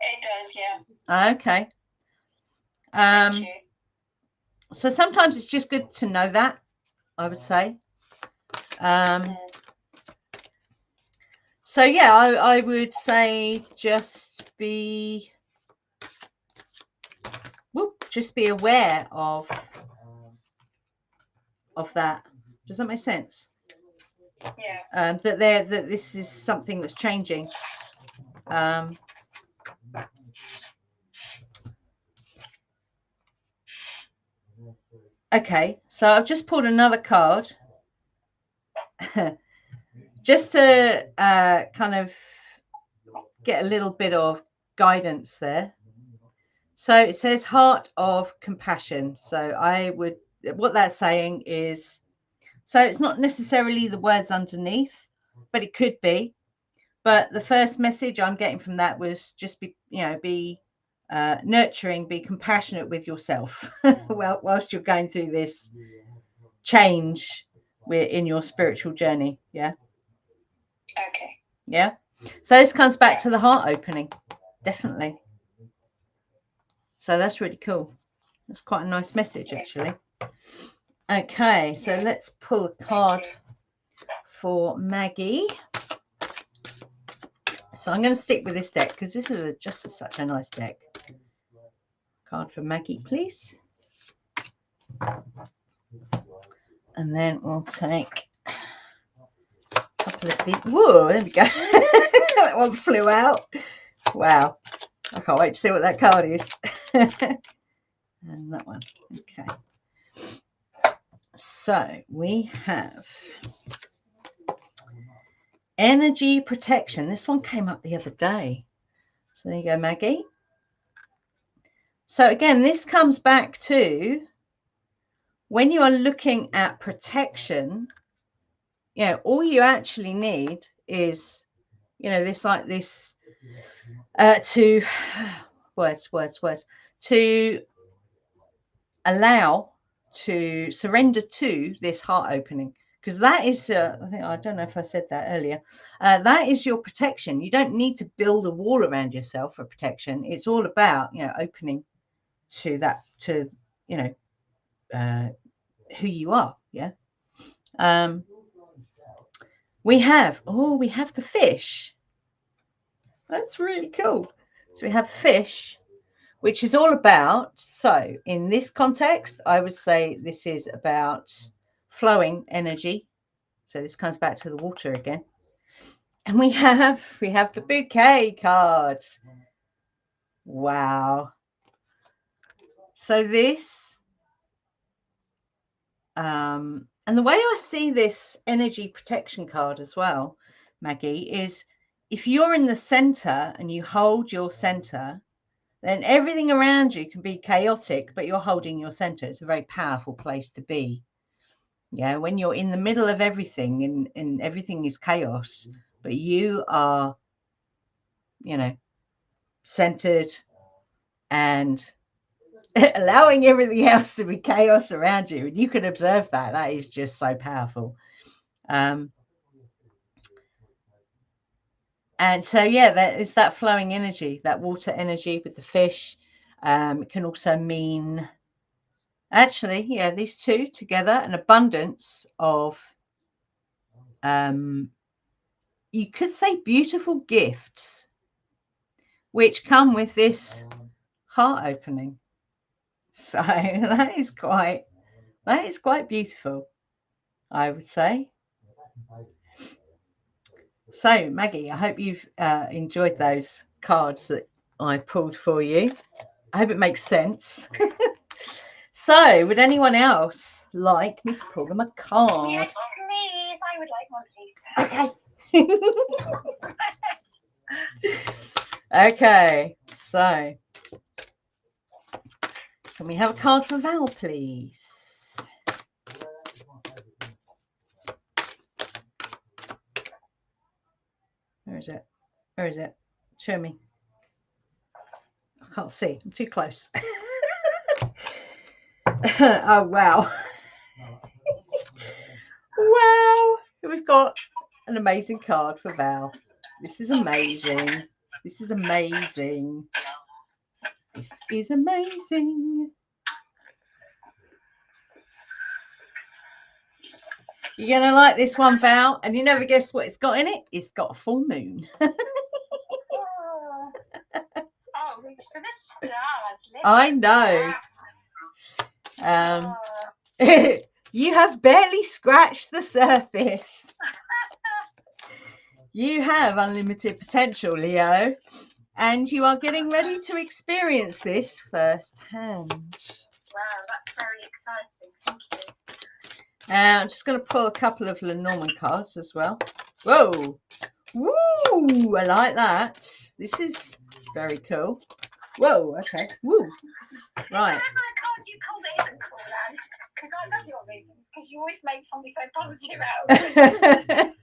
It does, yeah. Okay. Thank you. So sometimes it's just good to know that, I would say. So yeah, I would say just be aware of that. Does that make sense? Yeah. That this is something that's changing. Okay, so I've just pulled another card just to kind of get a little bit of guidance there. So it says heart of compassion. So what that's saying is, so it's not necessarily the words underneath, but it could be. But the first message I'm getting from that was just be nurturing, be compassionate with yourself whilst you're going through this change in your spiritual journey. Yeah. Okay. Yeah. So this comes back to the heart opening, definitely. So that's really cool. That's quite a nice message, actually. Okay, so let's pull a card for Maggie. So I'm going to stick with this deck because this is just such a nice deck. Card for Maggie, please. And then we'll take a couple of these. Whoa, there we go. That one flew out. Wow. I can't wait to see what that card is. And that one. Okay. So we have energy protection. This one came up the other day. So there you go, Maggie. So again, this comes back to when you are looking at protection, all you actually need is, to to allow, to surrender to this heart opening, because that is, I don't know if I said that earlier, that is your protection. You don't need to build a wall around yourself for protection. It's all about, opening to that, to, who you are. Yeah. We have the fish. That's really cool. So we have fish, which is all about, so in this context, I would say this is about flowing energy. So this comes back to the water again. And we have the bouquet cards. Wow. So this, and the way I see this energy protection card as well, Maggie, is if you're in the center and you hold your center, then everything around you can be chaotic, but you're holding your center. It's a very powerful place to be. Yeah, when you're in the middle of everything and everything is chaos, but you are, centered and allowing everything else to be chaos around you. And you can observe that. That is just so powerful. And so, yeah, that is that flowing energy, that water energy with the fish. It can also mean Actually, yeah, these two together, an abundance of, you could say beautiful gifts, which come with this heart opening. So that is quite beautiful, I would say. So Maggie, I hope you've enjoyed those cards that I pulled for you. I hope it makes sense. So would anyone else like me to pull them a card? Yes, please. I would like one, please. Okay. Okay, so can we have a card for Val, please? Where is it? Where is it? Show me. I can't see. I'm too close. Oh, wow. Wow. We've got an amazing card for Val. This is amazing. This is amazing. This is amazing. You're going to like this one, Val. And you never guess what it's got in it? It's got a full moon. Oh, reach for the stars. I know. You have barely scratched the surface. You have unlimited potential, Leo, and you are getting ready to experience this firsthand. Wow, that's very exciting. Thank you. I'm just going to pull a couple of Lenormand cards as well. Whoa! Woo! I like that. This is very cool. Whoa! Okay. Woo! Right. Whatever card you pulled isn't cool, Anne, because I love your readings because you always make something so positive out of it.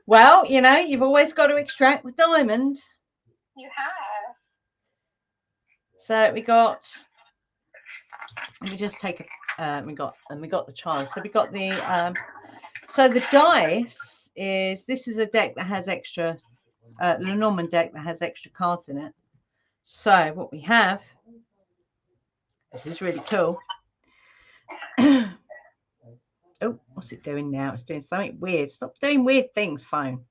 Well, you know, you've always got to extract the diamond. You have. So we got. Let me just take a. We got the child. So we got the. So the dice is. This is a deck that has extra. Lenormand deck that has extra cards in it. So what we have. This is really cool. Oh, what's it doing now? It's doing something weird. Stop doing weird things, phone.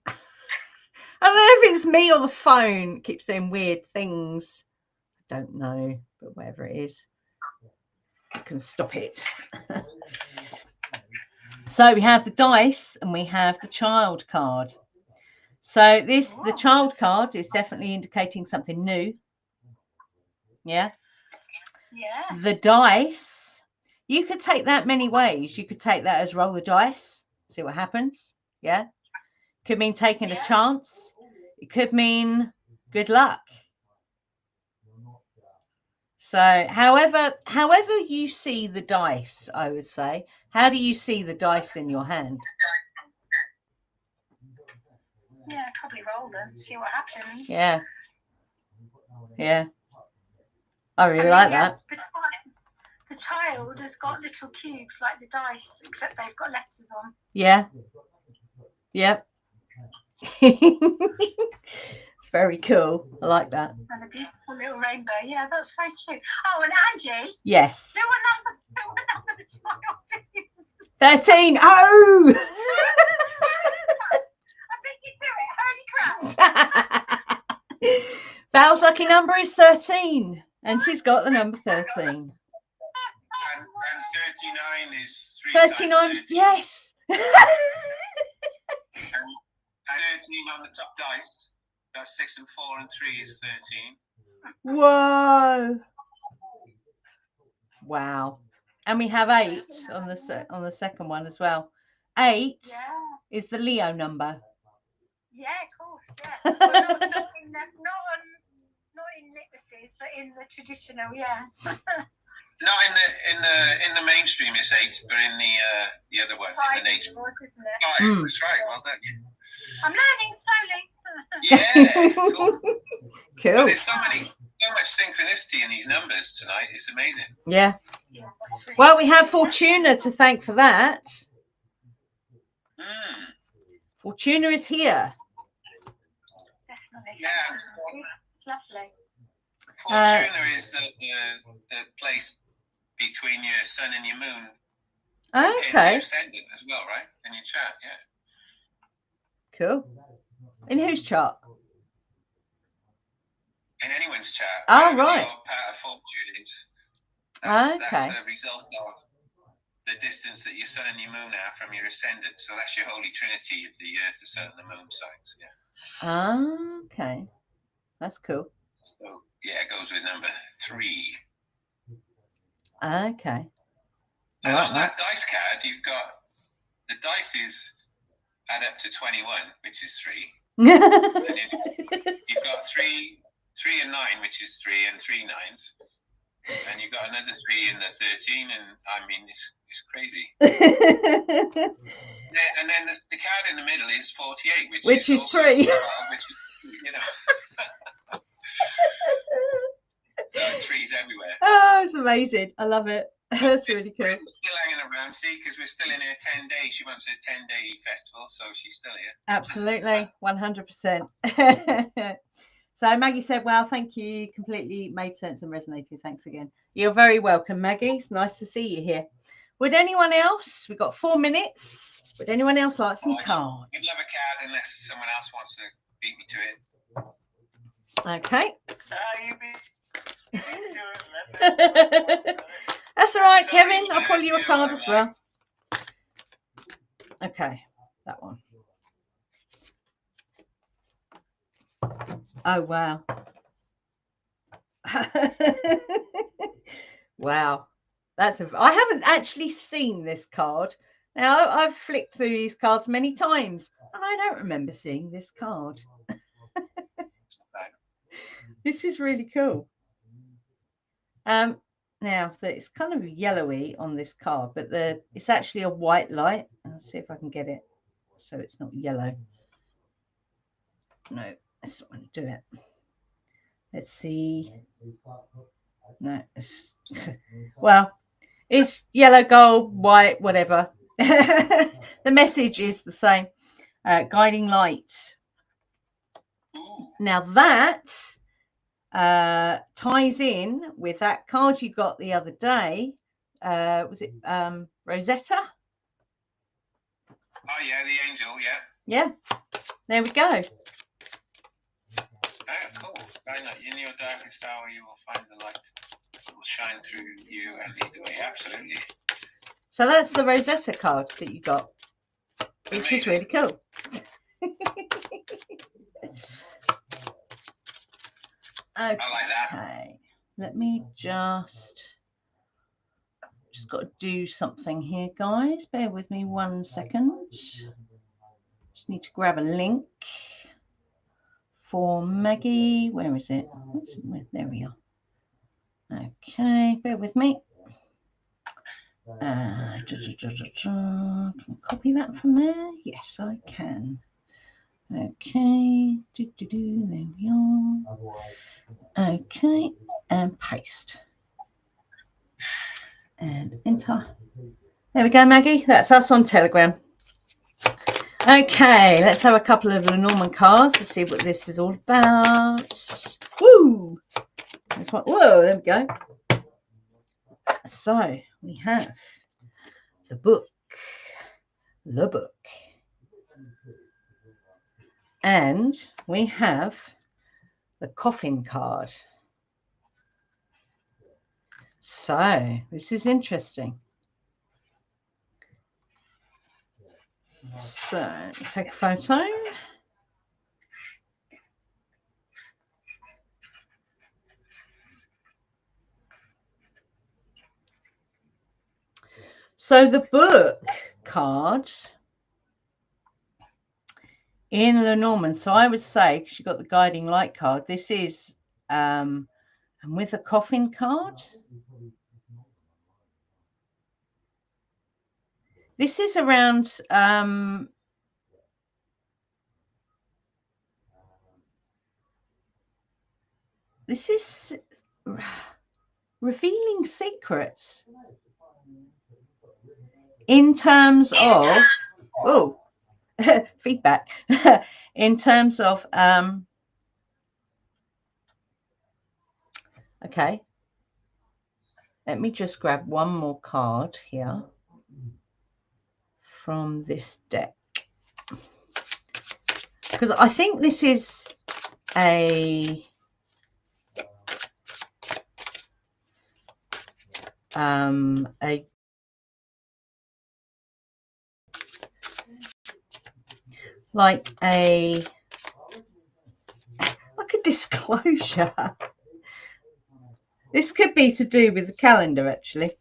I don't know if it's me or the phone. It keeps doing weird things. I don't know, but whatever it is, you can stop it. So we have the dice and we have the child card. So the child card is definitely indicating something new. Yeah. Yeah. The dice. You could take that many ways. You could take that as roll the dice, see what happens. Yeah. Could mean taking a chance. It could mean good luck. So however you see the dice, I would say. How do you see the dice in your hand? Yeah, probably roll them, see what happens. Yeah. Yeah. I really like that. The child has got little cubes like the dice, except they've got letters on. Yeah. Yep. It's very cool. I like that. And a beautiful little rainbow. Yeah, that's very cute. Oh, and Angie. Yes. Do what number the child is. 13. Oh! I think you do it. Holy crap. Val's lucky number is 13. And she's got the number 13. And 39 is 3 39, times 13. yes. And 13 on the top dice. That's 6 and 4 and 3 is 13. Whoa. Wow. And we have 8 on the second one as well. 8 is the Leo number. Yeah, of course. Yeah. Well, not in literacies, but in the traditional. Yeah. Not in the mainstream it's 8, but in the other one, in the nature. 5, isn't it? 5, that's right. Well done. I'm learning slowly. Yeah, cool. Cool. But there's so much synchronicity in these numbers tonight. It's amazing. Yeah. Yeah, Well, we have Fortuna to thank for that. Fortuna is here. definitely. Yeah. It's lovely. Fortuna is the place between your sun and your moon. Okay. In your ascendant as well, right? In your chart, yeah. Cool. In whose chart? In anyone's chart. Oh, whatever right. your part of fortune is. Okay. That's the result of the distance that your sun and your moon are from your ascendant. So that's your holy trinity of the earth, the sun, and the moon signs. Yeah. Okay. That's cool. So yeah, it goes with number 3. Okay. And Right, on that dice card, you've got the dices add up to 21, which is 3. And you've got 3 and 9, which is 3 and 3 nines. And you've got another 3 in the 13, and I mean, it's crazy. And then the card in the middle is 48, which is also 3. 12, which is, you know. So 3's everywhere. Oh, it's amazing. I love it. That's really cool. We're still hanging around, see, because we're still in her 10 days. She wants a 10-day festival, so she's still here. Absolutely, 100%. So Maggie said, well, thank you. Completely made sense and resonated. Thanks again. You're very welcome, Maggie. It's nice to see you here. Would anyone else? We've got 4 minutes. Would anyone else like some cards? You'd love a card unless someone else wants to beat me to it. Okay. You be That's all right, Sorry, Kevin. I'll pull you a card as well. Okay, that one. Oh, wow. Wow. I haven't actually seen this card. Now, I've flicked through these cards many times, and I don't remember seeing this card. This is really cool. Now, it's kind of yellowy on this card, but it's actually a white light. Let's see if I can get it so it's not yellow. No, that's not going to do it. Let's see. No, well, it's yellow, gold, white, whatever. The message is the same. Guiding light. Now that ties in with that card you got the other day. Was it Rosetta? Oh yeah, the angel, yeah. Yeah, there we go. Oh, cool. In your darkest hour, you will find the light. It will shine through you and lead the way. Absolutely. So that's the Rosetta card that you got, which is really cool. Okay. I like that. Let me just got to do something here, guys. Bear with me 1 second. Just need to grab a link for Maggie. Where is it? There we are. Okay, bear with me. Can I copy that from there? Yes, I can. Okay, there we are. Okay, and paste. And enter. There we go, Maggie. That's us on Telegram. Okay, let's have a couple of Lenormand cards to see what this is all about. Woo! Whoa, there we go. So we have the book, and we have the coffin card. So this is interesting. So take a photo. So the book card in Lenormand, so I would say, because you got the guiding light card, this is, and with the coffin card, this is around, this is revealing secrets in terms of, oh, feedback, in terms of, okay, Let me just grab one more card here from this deck, because I think this is a like a disclosure. This could be to do with the calendar, actually.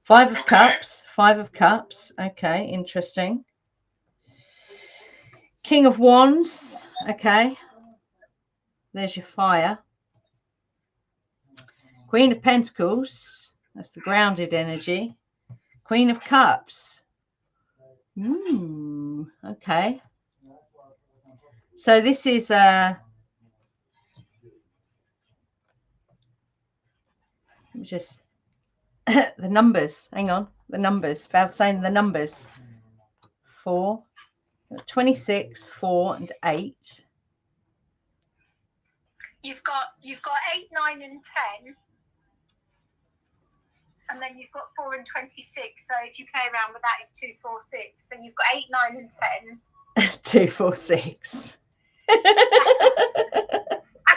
5 of Cups, 5 of Cups. Okay, interesting. King of Wands. Okay, there's your fire. Queen of Pentacles. That's the grounded energy. Queen of Cups. Okay. So this is just the numbers. Hang on, the numbers. Without saying the numbers. 4, 26, 4, and 8. You've got 8, 9, and 10. And then you've got 4 and 26. So if you play around with that, it's 2, 4, 6. So you've got 8, 9, and 10. 2, 4, 6. That's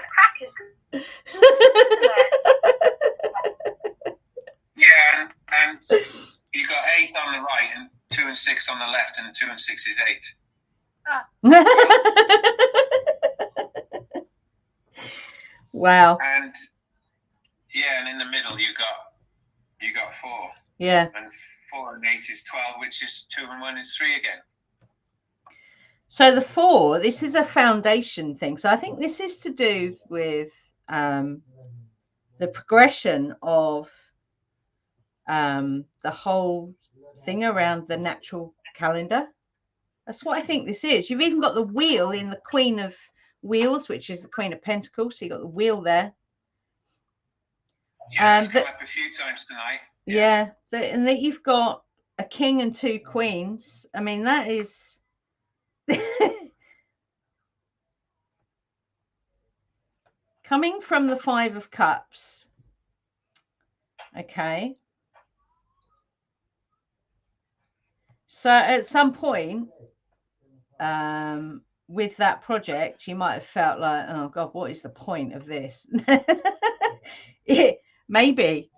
crackers. Yeah, and you've got 8 on the right and 2 and 6 on the left, and 2 and 6 is 8. Wow. And yeah, and in the middle you got 4. Yeah. And 4 and 8 is 12, which is 2 and 1 is 3 again. So the 4, this is a foundation thing. So I think this is to do with the progression of the whole thing around the natural calendar. That's what I think this is. You've even got the wheel in the Queen of Wheels, which is the Queen of Pentacles. So you've got the wheel there. Yeah, it's come up a few times tonight. Yeah, and that you've got a king and 2 queens. I mean, that is coming from the 5 of Cups. Okay. So at some point with that project, you might have felt like, oh God, what is the point of this? Maybe.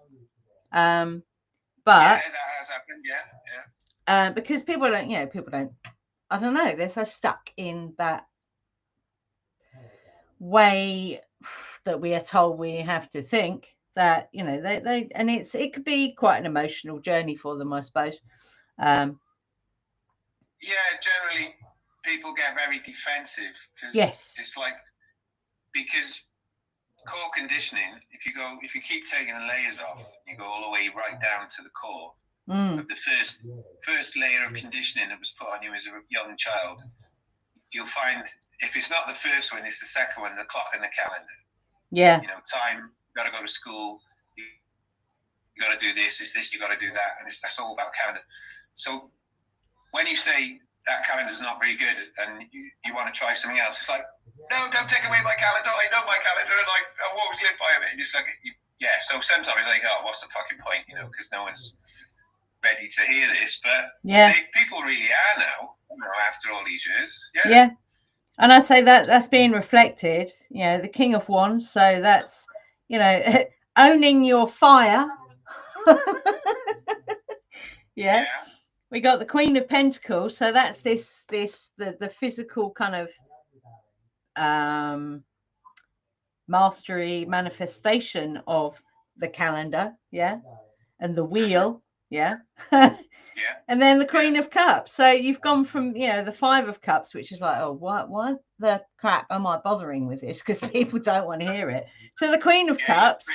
But yeah, that has happened, yeah. Because people don't, I don't know, they're so stuck in that way that we are told we have to think that, they and it could be quite an emotional journey for them, I suppose. Yeah, generally people get very defensive because yes, it's like, because core conditioning, if you keep taking the layers off, you go all the way right down to the core of the first layer of conditioning that was put on you as a young child. You'll find if it's not the first one, it's the second one, the clock and the calendar. Yeah. Time, you got to go to school, you got to do this, it's this, you got to do that, and that's all about calendar. So when you say that calendar's not very good and you want to try something else, it's like, no, don't take away my calendar. I know my calendar, and I've always lived by it. And it's like, yeah. So sometimes it's like, oh, what's the fucking point? Because no one's ready to hear this. But yeah, people really are now. After all these years. Yeah. Yeah, and I'd say that's being reflected. The King of Wands. So that's owning your fire. Yeah. We got the Queen of Pentacles. So that's the physical kind of mastery manifestation of the calendar, and the wheel, and then the Queen of Cups. So you've gone from the 5 of Cups, which is like, oh, why the crap am I bothering with this, because people don't want to hear it, to the Queen of Cups,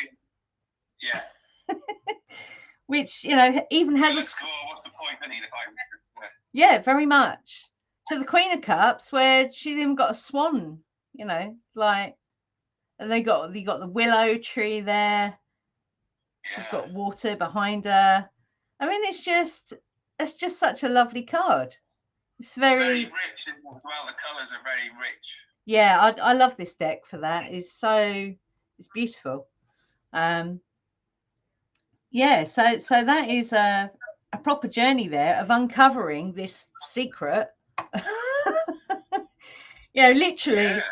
which even has what's the point, very much, to the Queen of Cups, where she's even got a swan, and you got the willow tree there. She's got water behind her. I mean, it's just such a lovely card. It's very rich as well. The colours are very rich. Yeah, I love this deck for that. It's beautiful. yeah, so that is a proper journey there of uncovering this secret. Literally,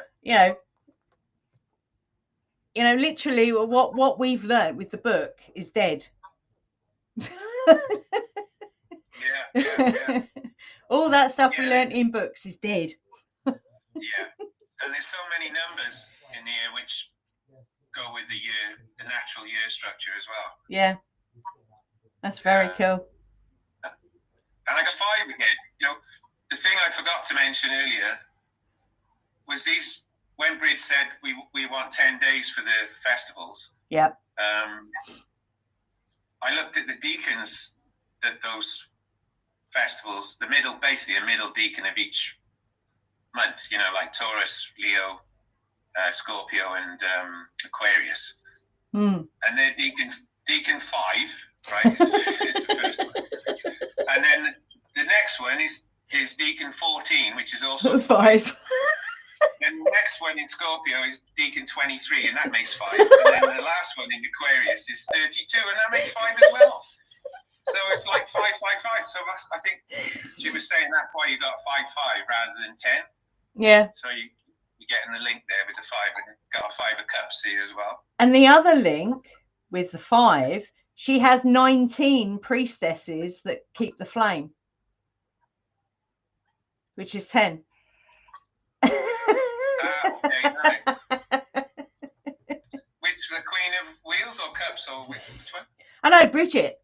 literally what we've learned with the book is dead. Yeah. All that stuff we learned in books is dead. Yeah, and there's so many numbers in here which go with the natural year structure as well. Yeah, that's very cool. And I got 5 again. The thing I forgot to mention earlier was these. When Bridge said we want 10 days for the festivals. Yep. I looked at the deacons that those festivals, basically a middle deacon of each month, like Taurus, Leo, Scorpio, and Aquarius. And they're deacon 5, right? It's the first one. And then the next one is deacon 14, which is also 5. Then the next one in Scorpio is deacon 23, and that makes 5. And then the last one in Aquarius is 32, and that makes 5 as well. So it's like 5, 5, 5. So I think she was saying that's why you got 5, 5 rather than 10. Yeah. So you're getting the link there with the 5, and got a 5 of Cups here as well. And the other link with the 5, she has 19 priestesses that keep the flame, which is 10. Okay, right. Which, the Queen of Wheels or Cups, or which one? I know, Bridget.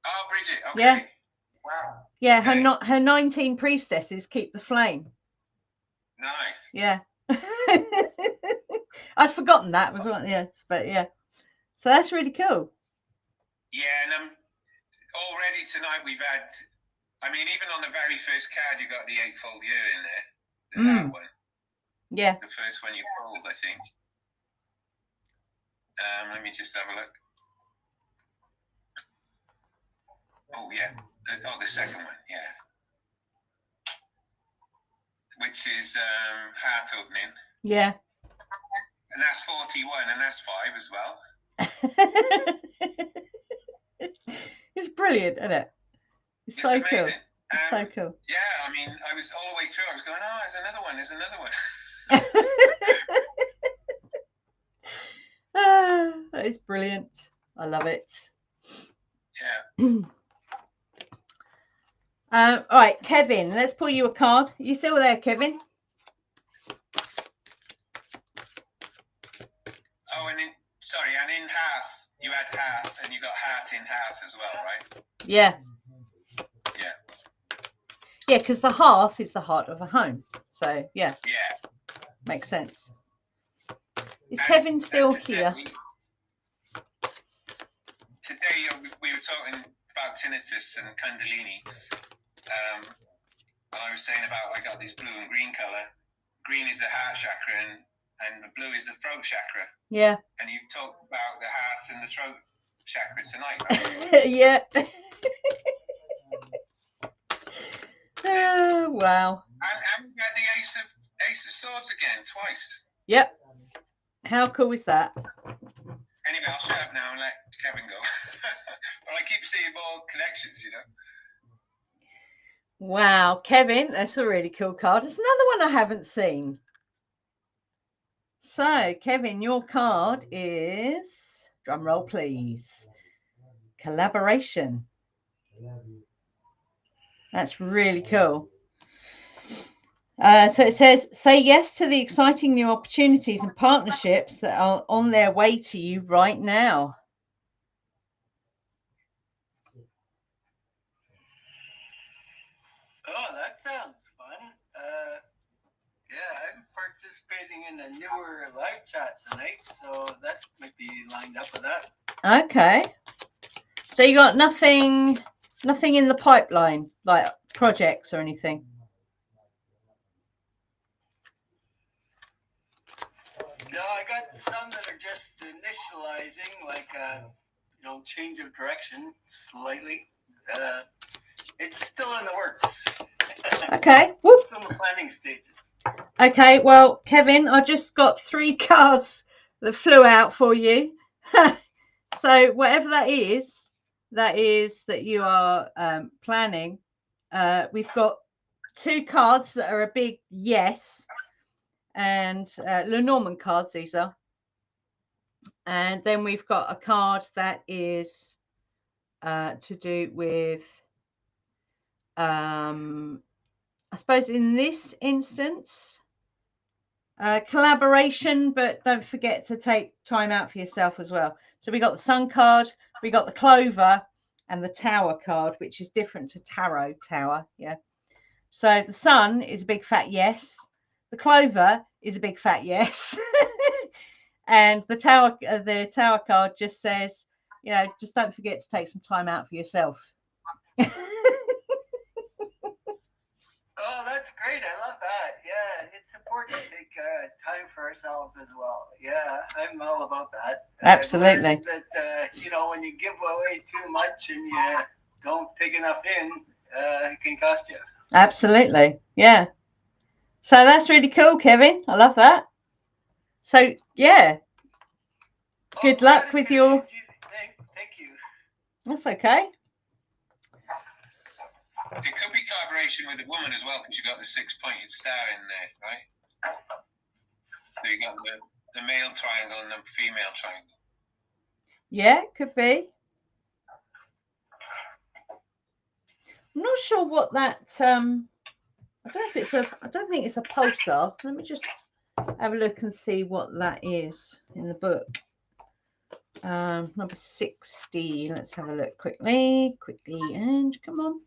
Oh, Bridget. Okay. Yeah. Wow. Yeah, okay. her 19 priestesses keep the flame. Nice. Yeah. I'd forgotten that was one. Yes, but yeah. So that's really cool. Yeah, and already tonight we've had. I mean, even on the very first card, you got the 8-fold year in there. That one. Yeah. The first one you pulled, I think. Let me just have a look. Oh, yeah. The second one, yeah. Which is heart opening. Yeah. And that's 41, and that's 5 as well. It's brilliant, isn't it? It's so amazing. Cool. It's so cool. Yeah, I mean, I was all the way through. I was going, oh, there's another one. That is brilliant. I love it. Yeah. All right, Kevin, let's pull you a card. Are you still there, Kevin? Oh, and in half, you had half, and you got heart in half as well, right? Yeah. Yeah. Yeah, because the half is the heart of the home. So, yeah. Yeah. Makes sense. Is Kevin still here? Today we were talking about tinnitus and Kundalini. And I was saying about I got this blue and green color. Green is the heart chakra and the blue is the throat chakra. Yeah. And you talked about the heart and the throat chakra tonight, right? Yeah. Wow. And we had the Ace of Swords again, twice. Yep. How cool is that? Anyway, I'll shut up now and let Kevin go. But I keep seeing more connections, Wow, Kevin, that's a really cool card. It's another one I haven't seen. So, Kevin, your card is, drum roll please, collaboration. That's really cool. So it says, say yes to the exciting new opportunities and partnerships that are on their way to you right now. Oh, that sounds fun. Yeah, I'm participating in a newer live chat tonight, so that might be lined up with that. Okay. So you got nothing in the pipeline, like projects or anything? No, I got some that are just initializing, like change of direction slightly. It's still in the works. Okay. Whoop. Still in the planning stages. Okay. Well, Kevin, I just got 3 cards that flew out for you. So whatever that is that you are planning. We've got 2 cards that are a big yes, and Lenormand cards these are. And then we've got a card that is to do with, I suppose in this instance, collaboration, but don't forget to take time out for yourself as well. So we got the Sun card, we got the Clover, and the Tower card, which is different to Tarot Tower. Yeah. So the Sun is a big fat yes. The Clover is a big fat yes. And the Tower card just says, you know, just don't forget to take some time out for yourself. Oh, that's great. I love that. Yeah, it's important to take time for ourselves as well. Yeah, I'm all about that. Absolutely. That, you know, when you give away too much and you don't take enough in, it can cost you. Absolutely. Yeah. So that's really cool, Kevin. I love that. So, yeah. Good luck with your... Thank you. That's okay. It could be collaboration with a woman as well, because you got the 6-pointed star in there, right? So you got the male triangle and the female triangle. Yeah, could be. I'm not sure what that I don't think it's a pulsar. Let me just have a look and see what that is in the book. Number 60. Let's have a look quickly, and come on.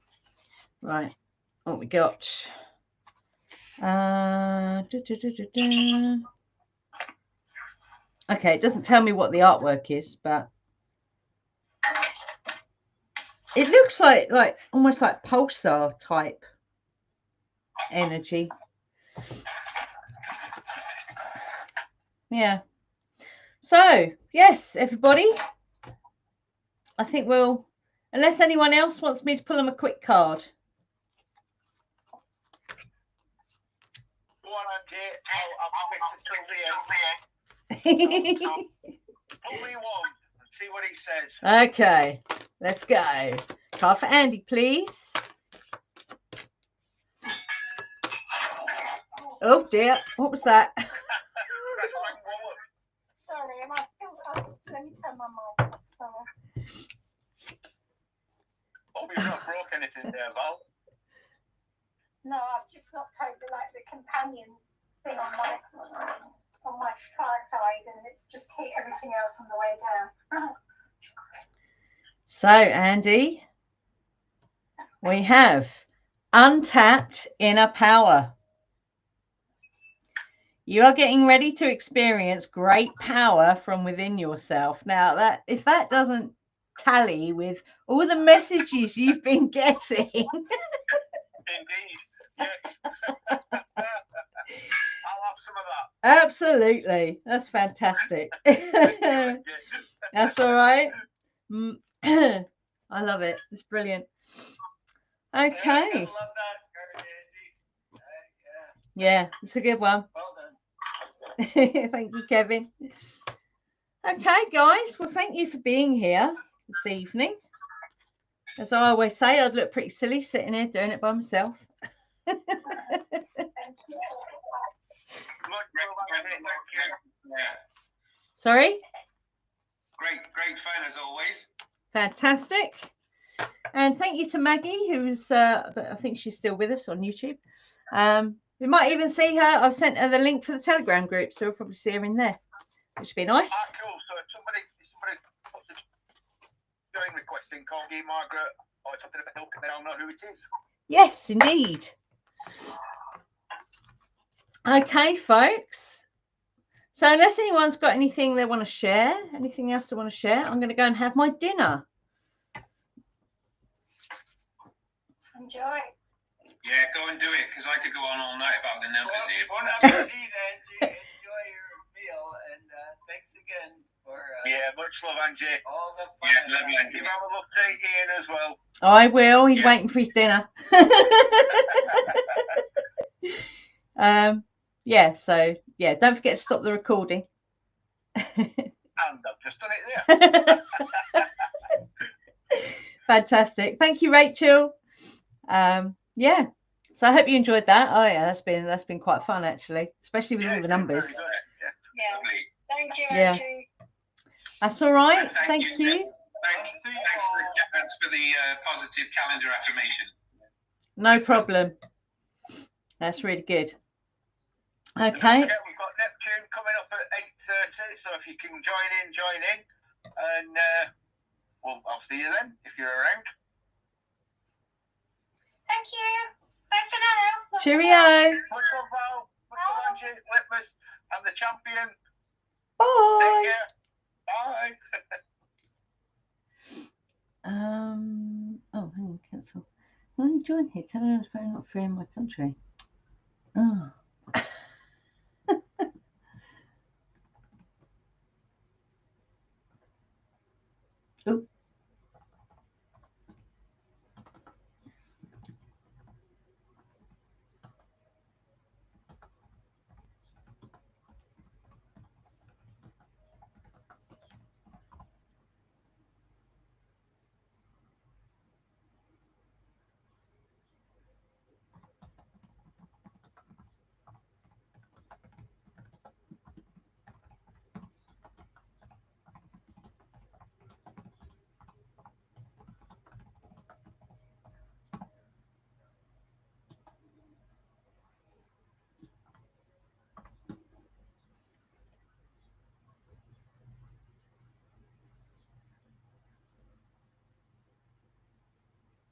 Right, what we got? Okay, it doesn't tell me what the artwork is, but it looks like almost like pulsar type energy. Yeah. So yes, everybody, I think we'll, unless anyone else wants me to pull them a quick card. Only one. Let's see what he says. Okay, let's go. Card for Andy, please. Oh dear, what was that? Sorry, am I still? Let me turn my mic off. Sorry. Hope you've not broke anything there, Val. No, I've just knocked over like the companion thing on my fireside, and it's just hit everything else on the way down. So, Andy, we have untapped inner power. You are getting ready to experience great power from within yourself. Now, that if that doesn't tally with all the messages you've been getting. Indeed. Yes. I'll have some of that. Absolutely. That's fantastic. That's all right. I love it. It's brilliant. Okay. I love that, Andy. Yeah, it's a good one. Well done. Thank you, Kevin. Okay, guys. Well, thank you for being here this evening. As I always say, I'd look pretty silly sitting here doing it by myself. Thank you. Sorry? Great fun as always. Fantastic. And thank you to Maggie, who's, I think she's still with us on YouTube. We might even see her. I've sent her the link for the Telegram group, so we'll probably see her in there, which would be nice. Ah, cool. So if somebody puts a join request in, call me Margaret or something about milk, and then I'll know who it is. Yes, indeed. Okay, folks. So unless anyone's got anything they want to share, anything else they want to share, I'm going to go and have my dinner. Enjoy. Yeah, go and do it, because I could go on all night about the numbers here. Bon appetit, Angie. Enjoy your meal, and thanks again for Yeah, much love, Angie. all the fun. Yeah, love you, Angie. Give have a look to Ian as well. I will. He's Yeah. waiting for his dinner. Yeah, so yeah, don't forget to stop the recording. I and I've just done it there. Fantastic. Thank you, Rachel. Yeah. So I hope you enjoyed that. Oh yeah, that's been quite fun actually, especially with all the numbers. Very good. Yeah. Lovely. Thank you, Yeah. Andrew. That's all right. And Thank thank you. you. Thanks for the positive calendar affirmation. No problem. That's really good. Don't Okay. forget, we've got Neptune coming up at 8:30, so if you can join in. And well, I'll see you then if you're around. Thank you. Bye for now. Cheerio. Much love, Val. Much love, Angie, Litmus, and the champion. Bye. Take care. Bye. Oh, hang on, cancel. When you join here, tell her I'm not free in my country. Oh.